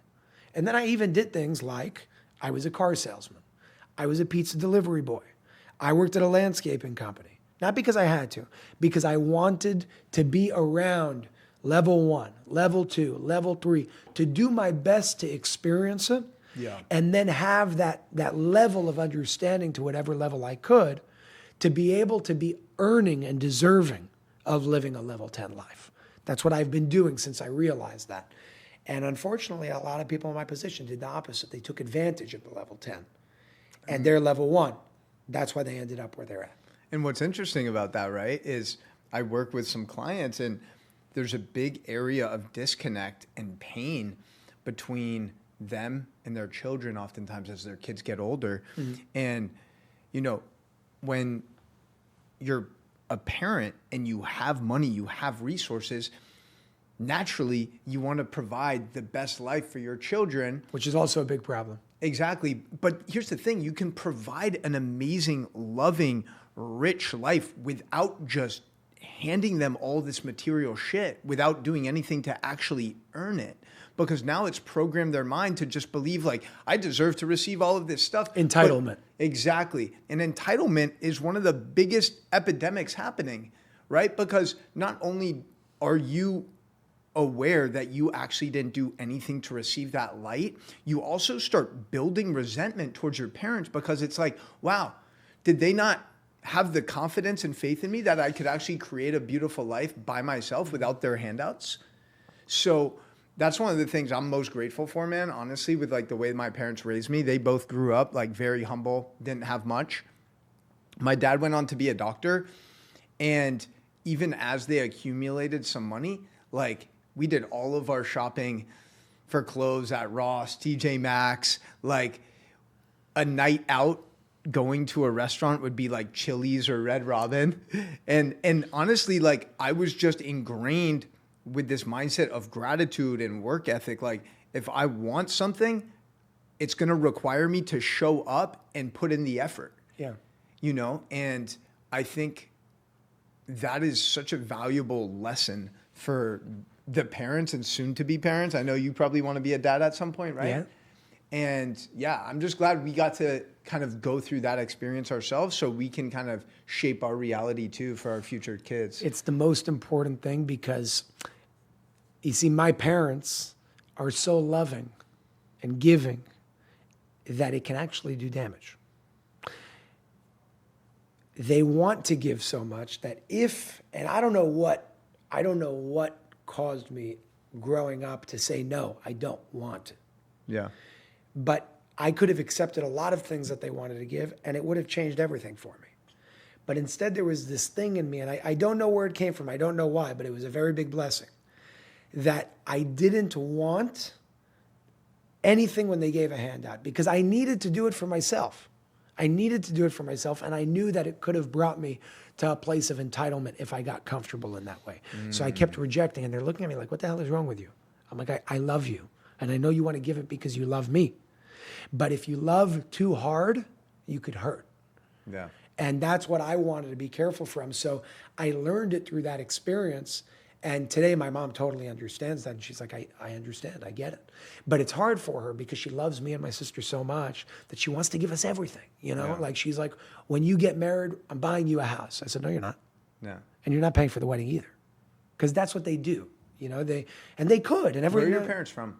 And then I even did things like I was a car salesman. I was a pizza delivery boy. I worked at a landscaping company. Not because I had to, because I wanted to be around level 1, level 2, level 3, to do my best to experience it, and then have that level of understanding to whatever level I could, to be able to be earning and deserving of living a level 10 life. That's what I've been doing since I realized that. And unfortunately, a lot of people in my position did the opposite. They took advantage of the level 10, and they're level 1. That's why they ended up where they're at. And what's interesting about that, right, is I work with some clients and there's a big area of disconnect and pain between them and their children oftentimes as their kids get older. And, when you're a parent and you have money, you have resources, naturally you want to provide the best life for your children. Which is also a big problem. Exactly. But here's the thing. You can provide an amazing, loving, rich life without just handing them all this material shit, without doing anything to actually earn it. Because now it's programmed their mind to just believe like, I deserve to receive all of this stuff. Entitlement. Exactly. And entitlement is one of the biggest epidemics happening, right? Because not only are you aware that you actually didn't do anything to receive that light, you also start building resentment towards your parents because it's like, wow, did they not have the confidence and faith in me that I could actually create a beautiful life by myself without their handouts? So That's one of the things I'm most grateful for, man. Honestly, with like the way my parents raised me, they both grew up like very humble, didn't have much. My dad went on to be a doctor, and even as they accumulated some money, like we did all of our shopping for clothes at Ross, TJ Maxx, like a night out going to a restaurant would be like Chili's or Red Robin. And honestly, like I was just ingrained with this mindset of gratitude and work ethic. Like if I want something, it's going to require me to show up and put in the effort. Yeah. You know, and I think that is such a valuable lesson for the parents and soon to be parents. I know you probably want to be a dad at some point, right? Yeah. And yeah, I'm just glad we got to kind of go through that experience ourselves so we can kind of shape our reality too for our future kids. It's the most important thing because you see, my parents are so loving and giving that it can actually do damage. They want to give so much that and I don't know what caused me growing up to say, no, I don't want to. Yeah. But I could have accepted a lot of things that they wanted to give, and it would have changed everything for me. But instead, there was this thing in me, and I don't know where it came from. I don't know why, but it was a very big blessing, that I didn't want anything when they gave a handout because I needed to do it for myself. And I knew that it could have brought me to a place of entitlement if I got comfortable in that way. So I kept rejecting, and they're looking at me like, what the hell is wrong with you? I'm like, I love you, and I know you want to give it because you love me. But if you love too hard, you could hurt. Yeah. And that's what I wanted to be careful from. So I learned it through that experience. And today my mom totally understands that. And she's like, I understand, I get it. But it's hard for her because she loves me and my sister so much that she wants to give us everything, you know? Yeah. Like she's like, when you get married, I'm buying you a house. I said, no, you're not. Yeah. And you're not paying for the wedding either. Because that's what they do, you know? They could. And Where are your parents from?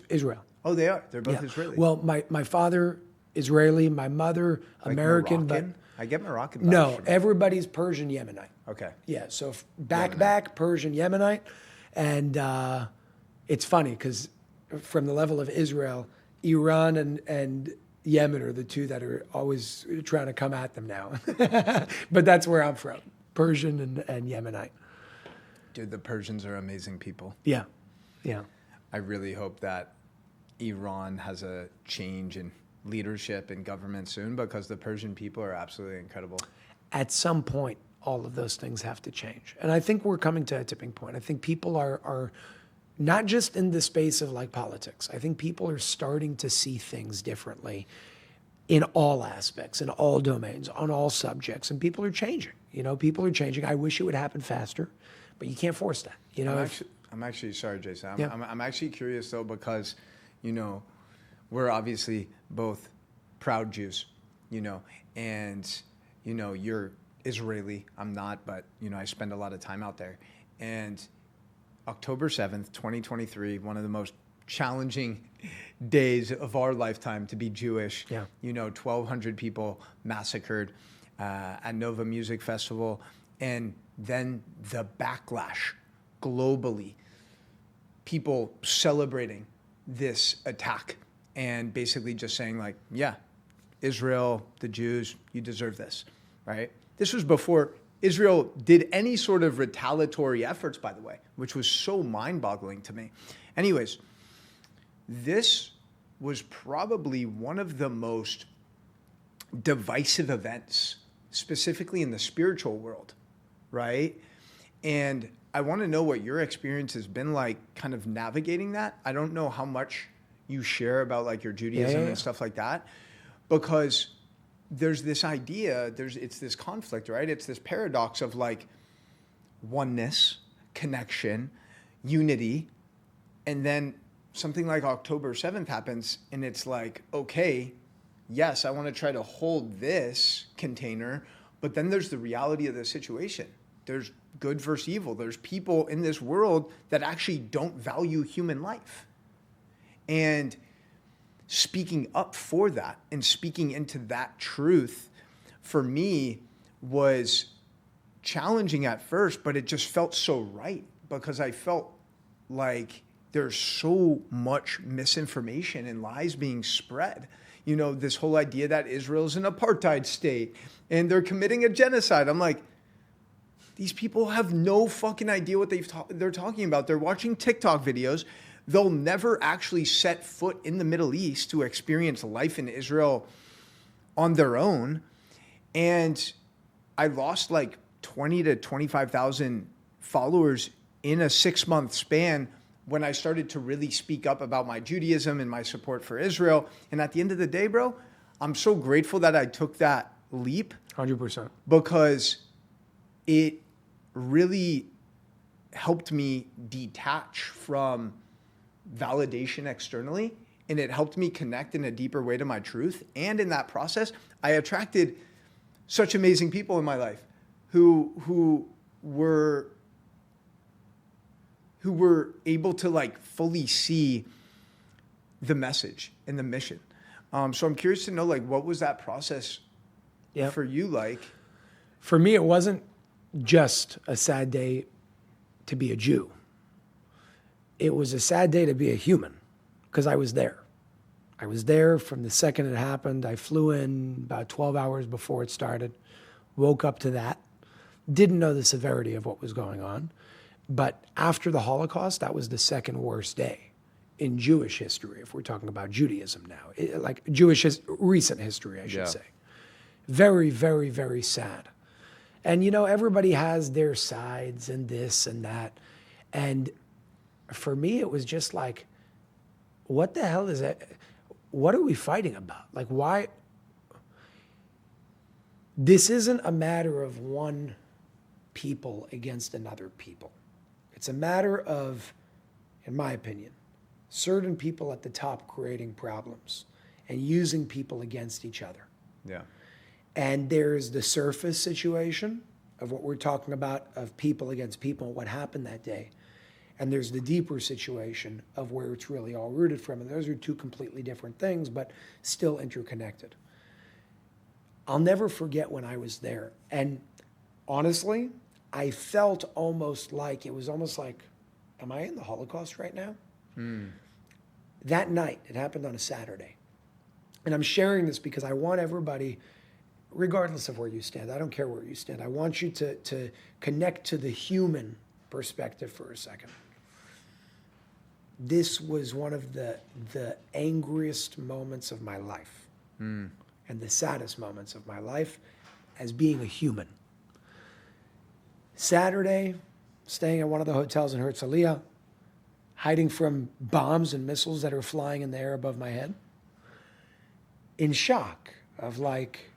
Israel. Oh, they are. They're both Yeah. Israeli. Well, my father, Israeli, my mother, Like American. Moroccan? But I get Moroccan. no, vibes from it. everybody's Persian Yemenite. Okay. Yeah, so back Persian Yemenite, and it's funny because from the level of Israel, Iran and Yemen are the two that are always trying to come at them now. But that's where I'm from, Persian and Yemenite. Dude, the Persians are amazing people. Yeah, yeah. I really hope that Iran has a change in leadership and government soon because the Persian people are absolutely incredible. At some point, all of those things have to change. And I think we're coming to a tipping point. I think people are not just in the space of like politics. I think people are starting to see things differently in all aspects, in all domains, on all subjects. And people are changing. You know, people are changing. I wish it would happen faster, but you can't force that. You know, I'm actually sorry, Jason. Yeah. I'm actually curious though because, you know, we're obviously both proud Jews, you know, and, you know, you're Israeli. I'm not, but, you know, I spend a lot of time out there. And October 7th, 2023, one of the most challenging days of our lifetime to be Jewish. Yeah. You know, 1,200 people massacred at Nova Music Festival. And then the backlash globally, people celebrating this attack and basically just saying like, yeah, Israel, the Jews, you deserve this, right? This was before Israel did any sort of retaliatory efforts, by the way, which was so mind-boggling to me. Anyways, this was probably one of the most divisive events, specifically in the spiritual world, right? And I want to know what your experience has been like kind of navigating that. I don't know how much you share about like your Judaism and stuff like that, because there's this idea, it's this conflict, right? It's this paradox of like oneness, connection, unity, and then something like October 7th happens and it's like, okay, yes, I want to try to hold this container, but then there's the reality of the situation. There's good versus evil. There's people in this world that actually don't value human life. And speaking up for that and speaking into that truth for me was challenging at first, but it just felt so right because I felt like there's so much misinformation and lies being spread. You know, this whole idea that Israel's an apartheid state and they're committing a genocide. I'm like, these people have no fucking idea what they're talking about. They're watching TikTok videos. They'll never actually set foot in the Middle East to experience life in Israel on their own. And I lost like 20 to 25,000 followers in a 6-month span when I started to really speak up about my Judaism and my support for Israel. And at the end of the day, bro, I'm so grateful that I took that leap. 100%. Because it really helped me detach from validation externally, and it helped me connect in a deeper way to my truth. And in that process, I attracted such amazing people in my life who were able to like fully see the message and the mission. So I'm curious to know, like, what was that process for you like? For me, it wasn't just a sad day to be a Jew. It was a sad day to be a human, because I was there. I was there from the second it happened. I flew in about 12 hours before it started, woke up to that, didn't know the severity of what was going on. But after the Holocaust, that was the second worst day in Jewish history, if we're talking about Judaism now, like recent history, I should say. Very, very, very sad. And, you know, everybody has their sides and this and that. And for me, it was just like, what the hell is that? What are we fighting about? Like, why? This isn't a matter of one people against another people. It's a matter of, in my opinion, certain people at the top creating problems and using people against each other. Yeah. And there's the surface situation of what we're talking about, of people against people, and what happened that day. And there's the deeper situation of where it's really all rooted from. And those are two completely different things, but still interconnected. I'll never forget when I was there. And honestly, I felt almost like, it was almost like, am I in the Holocaust right now? That night, it happened on a Saturday. And I'm sharing this because I want everybody, regardless of where you stand, I don't care where you stand, I want you to connect to the human perspective for a second. This was one of the angriest moments of my life and the saddest moments of my life as being a human. Saturday, staying at one of the hotels in Herzliya, hiding from bombs and missiles that are flying in the air above my head, in shock of like,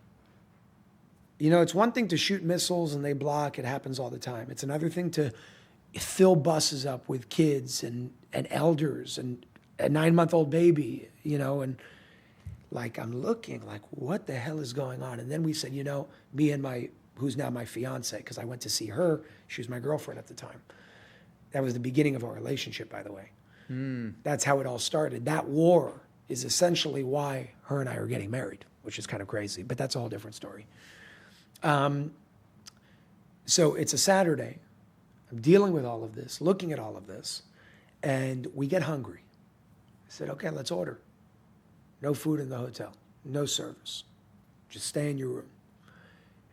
you know, it's one thing to shoot missiles and they block, it happens all the time. It's another thing to fill buses up with kids and elders and a 9-month-old baby, you know, and like I'm looking like, what the hell is going on? And then we said, you know, me and who's now my fiance, because I went to see her, she was my girlfriend at the time. That was the beginning of our relationship, by the way. That's how it all started. That war is essentially why her and I are getting married, which is kind of crazy, but that's a whole different story. So it's a Saturday. I'm dealing with all of this, looking at all of this, and we get hungry. I said, okay, let's order. No food in the hotel, no service. Just stay in your room.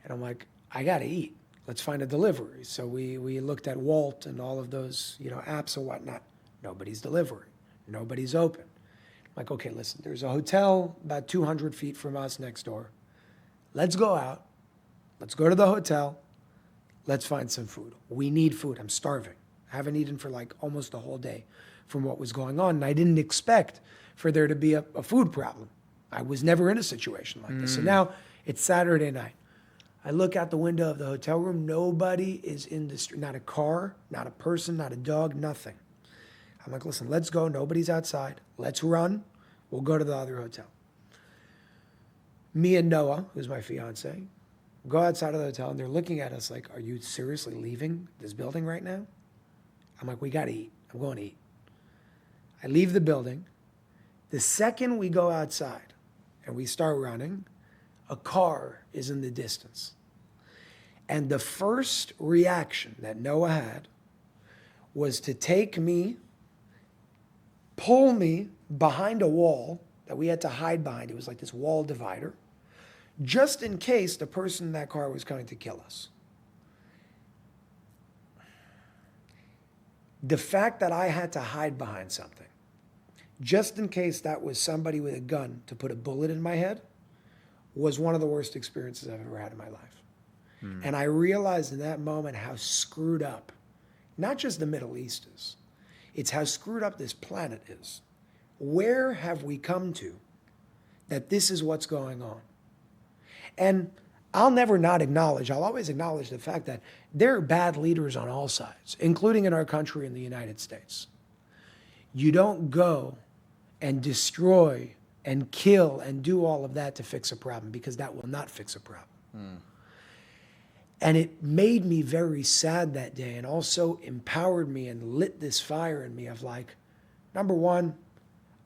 And I'm like, I gotta eat. Let's find a delivery. So we looked at Walt and all of those, you know, apps and whatnot. Nobody's delivering. Nobody's open. I'm like, okay, listen, there's a hotel about 200 feet from us next door. Let's go out. Let's go to the hotel. Let's find some food. We need food. I'm starving. I haven't eaten for like almost a whole day from what was going on. And I didn't expect for there to be a food problem. I was never in a situation like this. So now it's Saturday night. I look out the window of the hotel room. Nobody is in the street. Not a car, not a person, not a dog, nothing. I'm like, listen, let's go. Nobody's outside. Let's run. We'll go to the other hotel. Me and Noah, who's my fiance, go outside of the hotel, and they're looking at us like, are you seriously leaving this building right now? I'm like, we got to eat. I'm going to eat. I leave the building. The second we go outside and we start running, a car is in the distance. And the first reaction that Noah had was to take me pull me behind a wall that we had to hide behind. It was like this wall divider, just in case the person in that car was going to kill us. The fact that I had to hide behind something, just in case that was somebody with a gun to put a bullet in my head, was one of the worst experiences I've ever had in my life. And I realized in that moment how screwed up, not just the Middle East is, it's how screwed up this planet is. Where have we come to that this is what's going on? And I'll never not acknowledge, I'll always acknowledge the fact that there are bad leaders on all sides, including in our country in the United States. You don't go and destroy and kill and do all of that to fix a problem, because that will not fix a problem. And it made me very sad that day, and also empowered me and lit this fire in me of like, number one,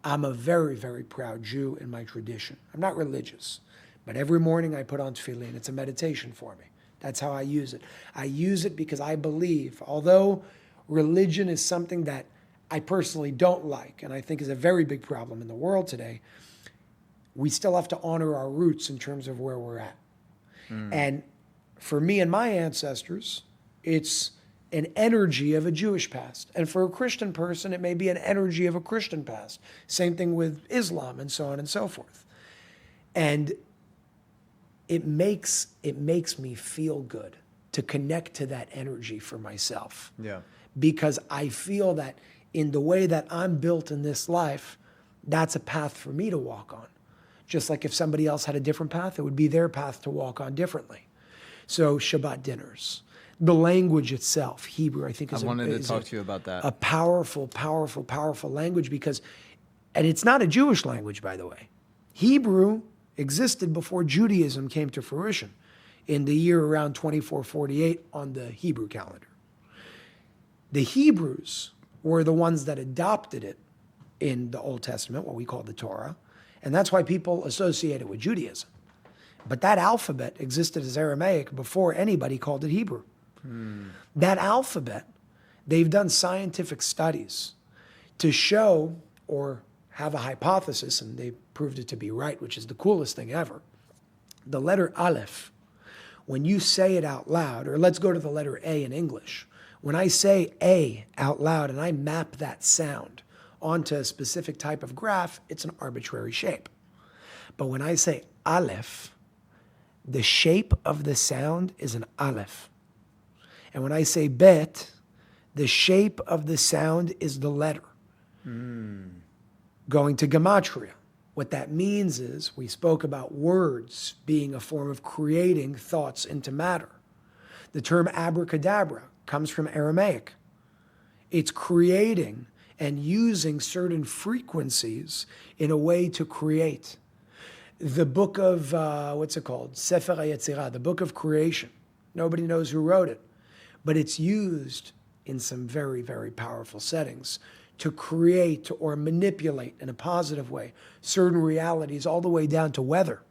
I'm a very, very proud Jew in my tradition. I'm not religious, but every morning I put on tefillin. It's a meditation for me. That's how I use it. I use it because I believe, although religion is something that I personally don't like, and I think is a very big problem in the world today, we still have to honor our roots in terms of where we're at. And for me and my ancestors, it's an energy of a Jewish past. And for a Christian person, it may be an energy of a Christian past. Same thing with Islam and so on and so forth. And it makes me feel good to connect to that energy for myself. Yeah. Because I feel that in the way that I'm built in this life, that's a path for me to walk on. Just like if somebody else had a different path, it would be their path to walk on differently. So Shabbat dinners, the language itself, Hebrew, I think is I wanted to talk to you about that. A powerful, powerful, powerful language because, and it's not a Jewish language, by the way. Hebrew existed before Judaism came to fruition in the year around 2448 on the Hebrew calendar. The Hebrews were the ones that adopted it in the Old Testament, what we call the Torah, and that's why people associate it with Judaism. But that alphabet existed as Aramaic before anybody called it Hebrew. That alphabet, they've done scientific studies to show or have a hypothesis, and they proved it to be right, which is the coolest thing ever. The letter Aleph, when you say it out loud, or let's go to the letter A in English. When I say A out loud and I map that sound onto a specific type of graph, it's an arbitrary shape. But when I say Aleph, the shape of the sound is an Aleph. And when I say Bet, the shape of the sound is the letter. Going to Gematria, what that means is we spoke about words being a form of creating thoughts into matter. The term abracadabra comes from Aramaic. It's creating and using certain frequencies in a way to create. The book of, what's it called? Sefer HaYetzirah, the book of creation. Nobody knows who wrote it, but it's used in some very, very powerful settings to create or manipulate in a positive way certain realities all the way down to weather.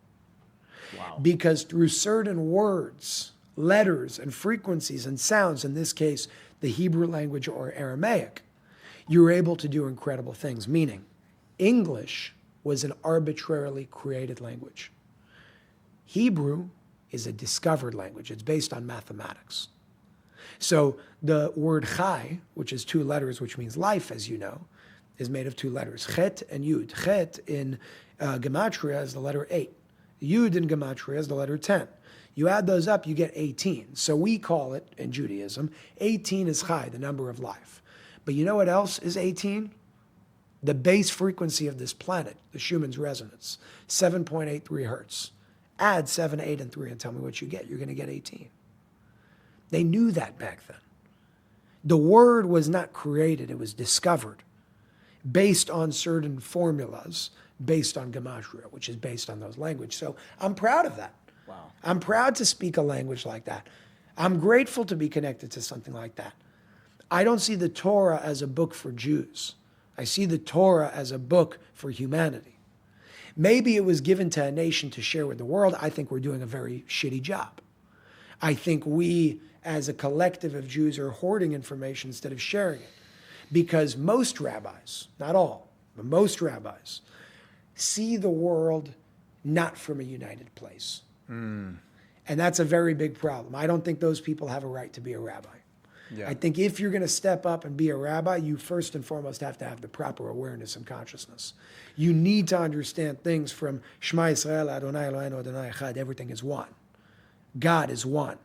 Wow. Because through certain words, letters and frequencies and sounds, in this case, the Hebrew language or Aramaic, you're able to do incredible things, meaning English was an arbitrarily created language. Hebrew is a discovered language. It's based on mathematics. So the word chai, which is two letters, which means life, as you know, is made of two letters, chet and yud. Chet in Gematria is the letter 8. Yud in Gematria is the letter 10. You add those up, you get 18. So we call it, in Judaism, 18 is chai, the number of life. But you know what else is 18? The base frequency of this planet, the Schumann's resonance, 7.83 hertz. Add 7, 8, and 3 and tell me what you get. You're going to get 18. They knew that back then. The word was not created, it was discovered based on certain formulas, based on Gematria, which is based on those languages. So I'm proud of that. Wow. I'm proud to speak a language like that. I'm grateful to be connected to something like that. I don't see the Torah as a book for Jews. I see the Torah as a book for humanity. Maybe it was given to a nation to share with the world. I think we're doing a very shitty job. I think we, as a collective of Jews, are hoarding information instead of sharing it. Because most rabbis, not all, but most rabbis see the world not from a united place. And that's a very big problem. I don't think those people have a right to be a rabbi. Yeah. I think if you're going to step up and be a rabbi, you first and foremost have to have the proper awareness and consciousness. You need to understand things from Shema Yisrael, Adonai Eloheinu, Adonai Echad. Everything is one. God is one.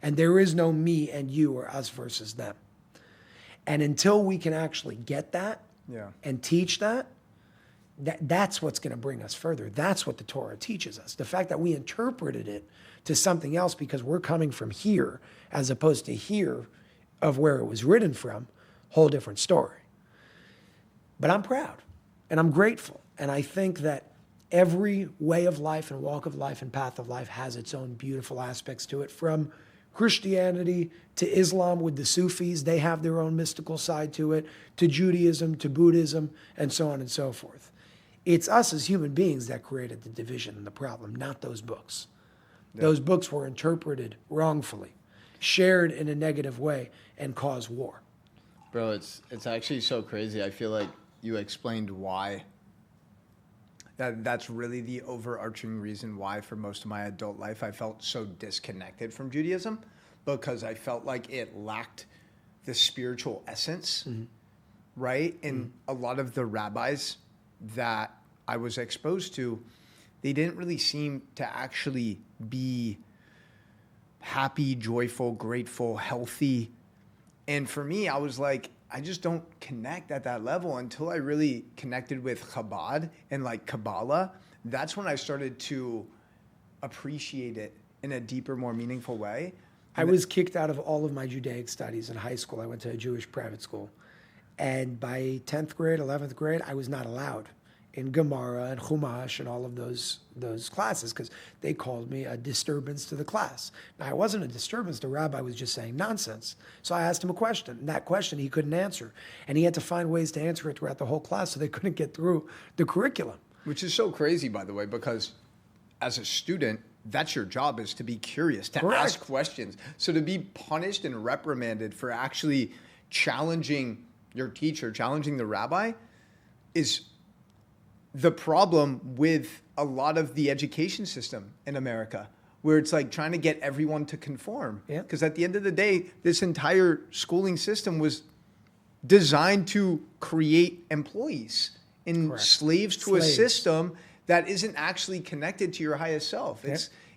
And there is no me and you or us versus them. And until we can actually get that and teach that's what's going to bring us further. That's what the Torah teaches us. The fact that we interpreted it to something else because we're coming from here as opposed to here of where it was written from, whole different story. But I'm proud and I'm grateful. And I think that every way of life and walk of life and path of life has its own beautiful aspects to it. From Christianity to Islam with the Sufis, they have their own mystical side to it, to Judaism, to Buddhism, and so on and so forth. It's us as human beings that created the division and the problem, not those books. Yeah. Those books were interpreted wrongfully, shared in a negative way, and caused war. Bro, it's actually so crazy. I feel like you explained why. That's really the overarching reason why for most of my adult life I felt so disconnected from Judaism, because I felt like it lacked the spiritual essence, right? And a lot of the rabbis that I was exposed to, they didn't really seem to actually be happy, joyful, grateful, healthy. And for me, I was like, I just don't connect at that level until I really connected with Chabad and like Kabbalah. That's when I started to appreciate it in a deeper, more meaningful way. I was kicked out of all of my Judaic studies in high school. I went to a Jewish private school. And by 10th grade, 11th grade, I was not allowed in Gemara and Chumash and all of those classes because they called me a disturbance to the class. Now, I wasn't a disturbance. The rabbi was just saying nonsense. So I asked him a question. And that question he couldn't answer. And he had to find ways to answer it throughout the whole class so they couldn't get through the curriculum. Which is so crazy, by the way, because as a student, that's your job, is to be curious, to ask questions. So to be punished and reprimanded for actually challenging your teacher, challenging the rabbi, is the problem with a lot of the education system in America, where it's like trying to get everyone to conform. Because at the end of the day, this entire schooling system was designed to create employees and slaves to a system that isn't actually connected to your highest self.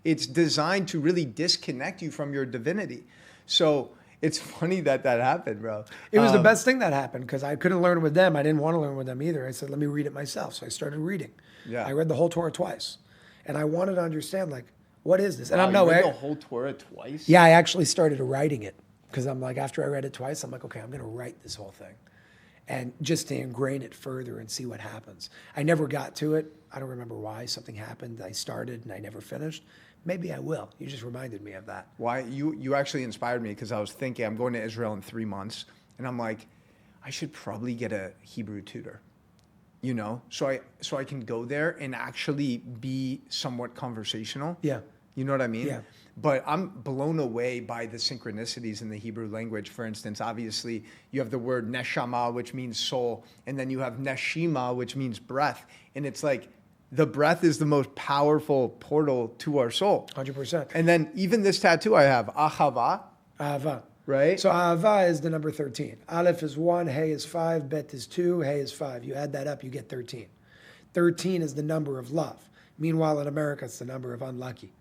It's designed to really disconnect you from your divinity. So it's funny that happened, bro. It was the best thing that happened because I couldn't learn with them. I didn't want to learn with them either. I said, let me read it myself. So I started reading. I read the whole Torah twice. And I wanted to understand, like, what is this? And I'm no way. You read the whole Torah twice? Yeah, I actually started writing it because I'm like, after I read it twice, I'm like, okay, I'm going to write this whole thing. And just to ingrain it further and see what happens. I never got to it. I don't remember why. Something happened. I started and I never finished. Maybe I will. You just reminded me of that. Why? You actually inspired me because I was thinking I'm going to Israel in 3 months. And I'm like, I should probably get a Hebrew tutor, you know? So I can go there and actually be somewhat conversational. Yeah. You know what I mean? Yeah. But I'm blown away by the synchronicities in the Hebrew language. For instance, obviously, you have the word neshama, which means soul, and then you have neshima, which means breath. And it's like the breath is the most powerful portal to our soul. 100%. And then even this tattoo I have, ahava. Ahava. Right? So ahava is the number 13. Aleph is 1, hey is 5, bet is 2, hey is 5. You add that up, you get 13. 13 is the number of love. Meanwhile, in America, it's the number of unlucky.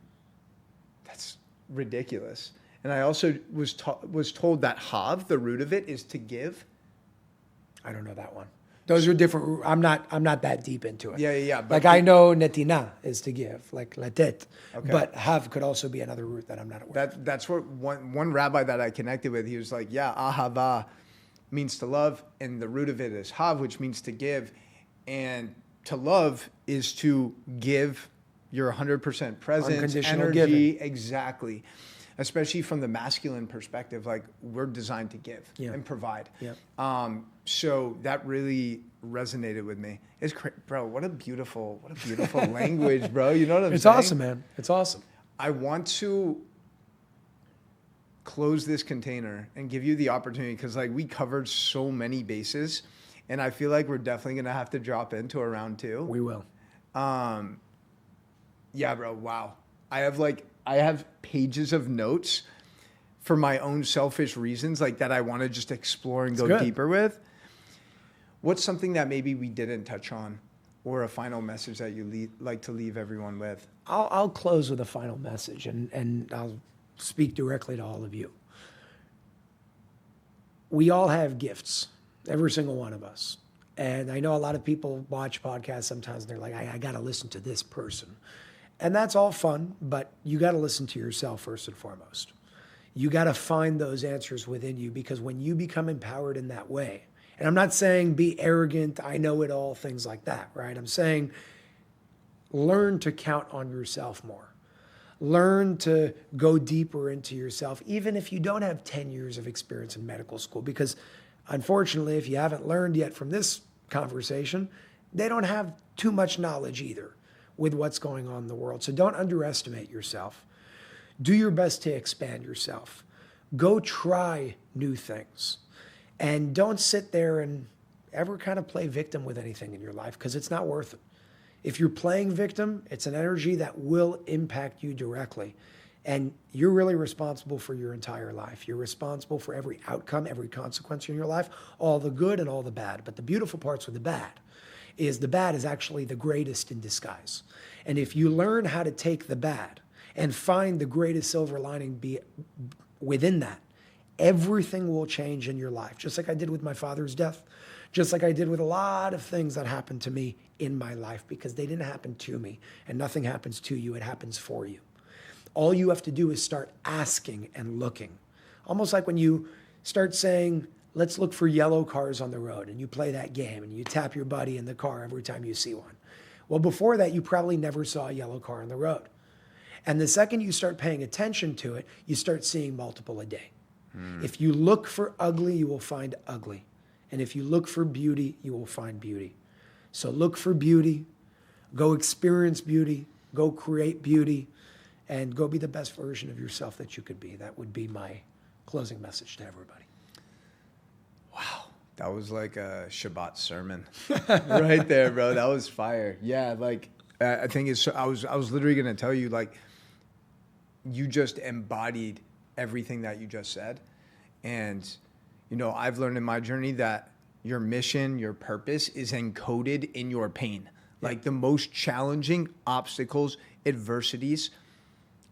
That's ridiculous. And I also was told that hav, the root of it, is to give. I don't know that one. Those are different. I'm not that deep into it. Yeah. But like I know netina is to give, like latet. Okay. But hav could also be another root that I'm not aware of. That's what one rabbi that I connected with, he was like, yeah, ahava means to love, and the root of it is hav, which means to give. And to love is to give your 100% presence, energy, giving. Exactly. Especially from the masculine perspective, like we're designed to give and provide. Yeah. So that really resonated with me. It's bro, what a beautiful language, bro. You know what I'm saying? It's awesome, man. It's awesome. I want to close this container and give you the opportunity because like we covered so many bases, And I feel like we're definitely going to have to drop into a round 2. We will. Yeah, bro. Wow. I have pages of notes for my own selfish reasons, like that I want to just explore and go deeper with. What's something that maybe we didn't touch on, or a final message that you like to leave everyone with? I'll close with a final message, and I'll speak directly to all of you. We all have gifts, every single one of us. And I know a lot of people watch podcasts sometimes and they're like, I got to listen to this person. And that's all fun, but you got to listen to yourself first and foremost. You got to find those answers within you, because when you become empowered in that way, and I'm not saying be arrogant, I know it all, things like that, right? I'm saying learn to count on yourself more. Learn to go deeper into yourself, even if you don't have 10 years of experience in medical school, because unfortunately, if you haven't learned yet from this conversation, they don't have too much knowledge either with what's going on in the world. So don't underestimate yourself. Do your best to expand yourself. Go try new things. And don't sit there and ever kind of play victim with anything in your life, because it's not worth it. If you're playing victim, it's an energy that will impact you directly. And you're really responsible for your entire life. You're responsible for every outcome, every consequence in your life, all the good and all the bad. But the beautiful parts with the bad is actually the greatest in disguise. And if you learn how to take the bad and find the greatest silver lining within that, everything will change in your life. Just like I did with my father's death, just like I did with a lot of things that happened to me in my life, because they didn't happen to me, and nothing happens to you, it happens for you. All you have to do is start asking and looking. Almost like when you start saying, let's look for yellow cars on the road, and you play that game and you tap your buddy in the car every time you see one. Well, before that, you probably never saw a yellow car on the road. And the second you start paying attention to it, you start seeing multiple a day. If you look for ugly, you will find ugly. And if you look for beauty, you will find beauty. So look for beauty, go experience beauty, go create beauty, and go be the best version of yourself that you could be. That would be my closing message to everybody. Wow. That was like a Shabbat sermon right there, bro. That was fire. Yeah. Like, I think I was literally going to tell you, like, you just embodied everything that you just said. And, you know, I've learned in my journey that your mission, your purpose is encoded in your pain. Like the most challenging obstacles, adversities,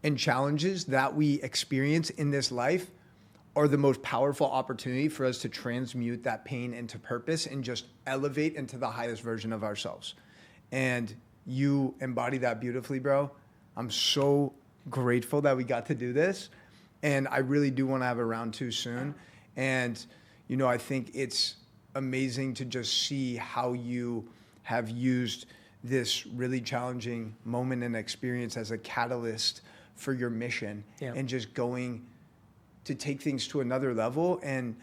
and challenges that we experience in this life are the most powerful opportunity for us to transmute that pain into purpose and just elevate into the highest version of ourselves. And you embody that beautifully, bro. I'm so grateful that we got to do this. And I really do want to have a round 2 soon. And, you know, I think it's amazing to just see how you have used this really challenging moment and experience as a catalyst for your mission, and just going to take things to another level. And,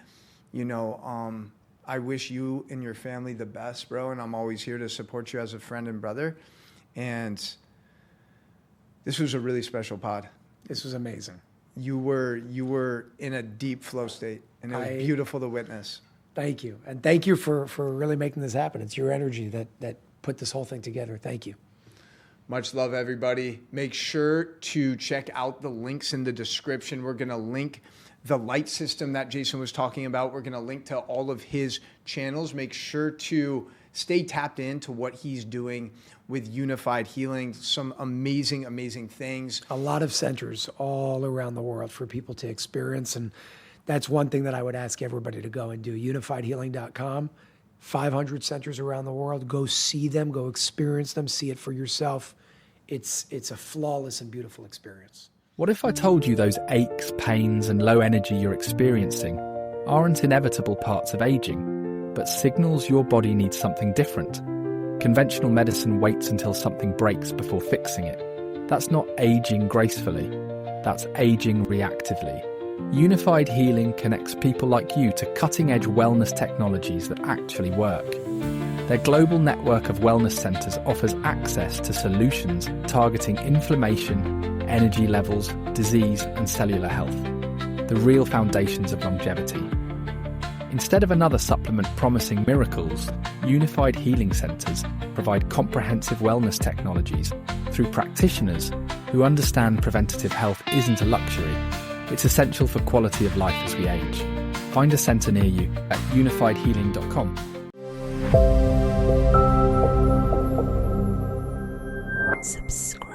you know, I wish you and your family the best, bro. And I'm always here to support you as a friend and brother. And this was a really special pod. This was amazing. You were in a deep flow state, and it was beautiful to witness. Thank you. And thank you for really making this happen. It's your energy that put this whole thing together. Thank you. Much love, everybody. Make sure to check out the links in the description. We're going to link the light system that Jason was talking about. We're going to link to all of his channels. Make sure to stay tapped into what he's doing with Unified Healing. Some amazing, amazing things. A lot of centers all around the world for people to experience. And that's one thing that I would ask everybody to go and do. UnifiedHealing.com. 500 centers around the world. Go see them, go experience them, see it for yourself. It's a flawless and beautiful experience. What if I told you those aches, pains, and low energy you're experiencing aren't inevitable parts of aging, but signals your body needs something different? Conventional medicine waits until something breaks before fixing it. That's not aging gracefully. That's aging reactively. Unified Healing connects people like you to cutting-edge wellness technologies that actually work. Their global network of wellness centers offers access to solutions targeting inflammation, energy levels, disease, and cellular health, the real foundations of longevity. Instead of another supplement promising miracles, Unified Healing Centres provide comprehensive wellness technologies through practitioners who understand preventative health isn't a luxury, it's essential for quality of life as we age. Find a centre near you at unifiedhealing.com. Subscribe.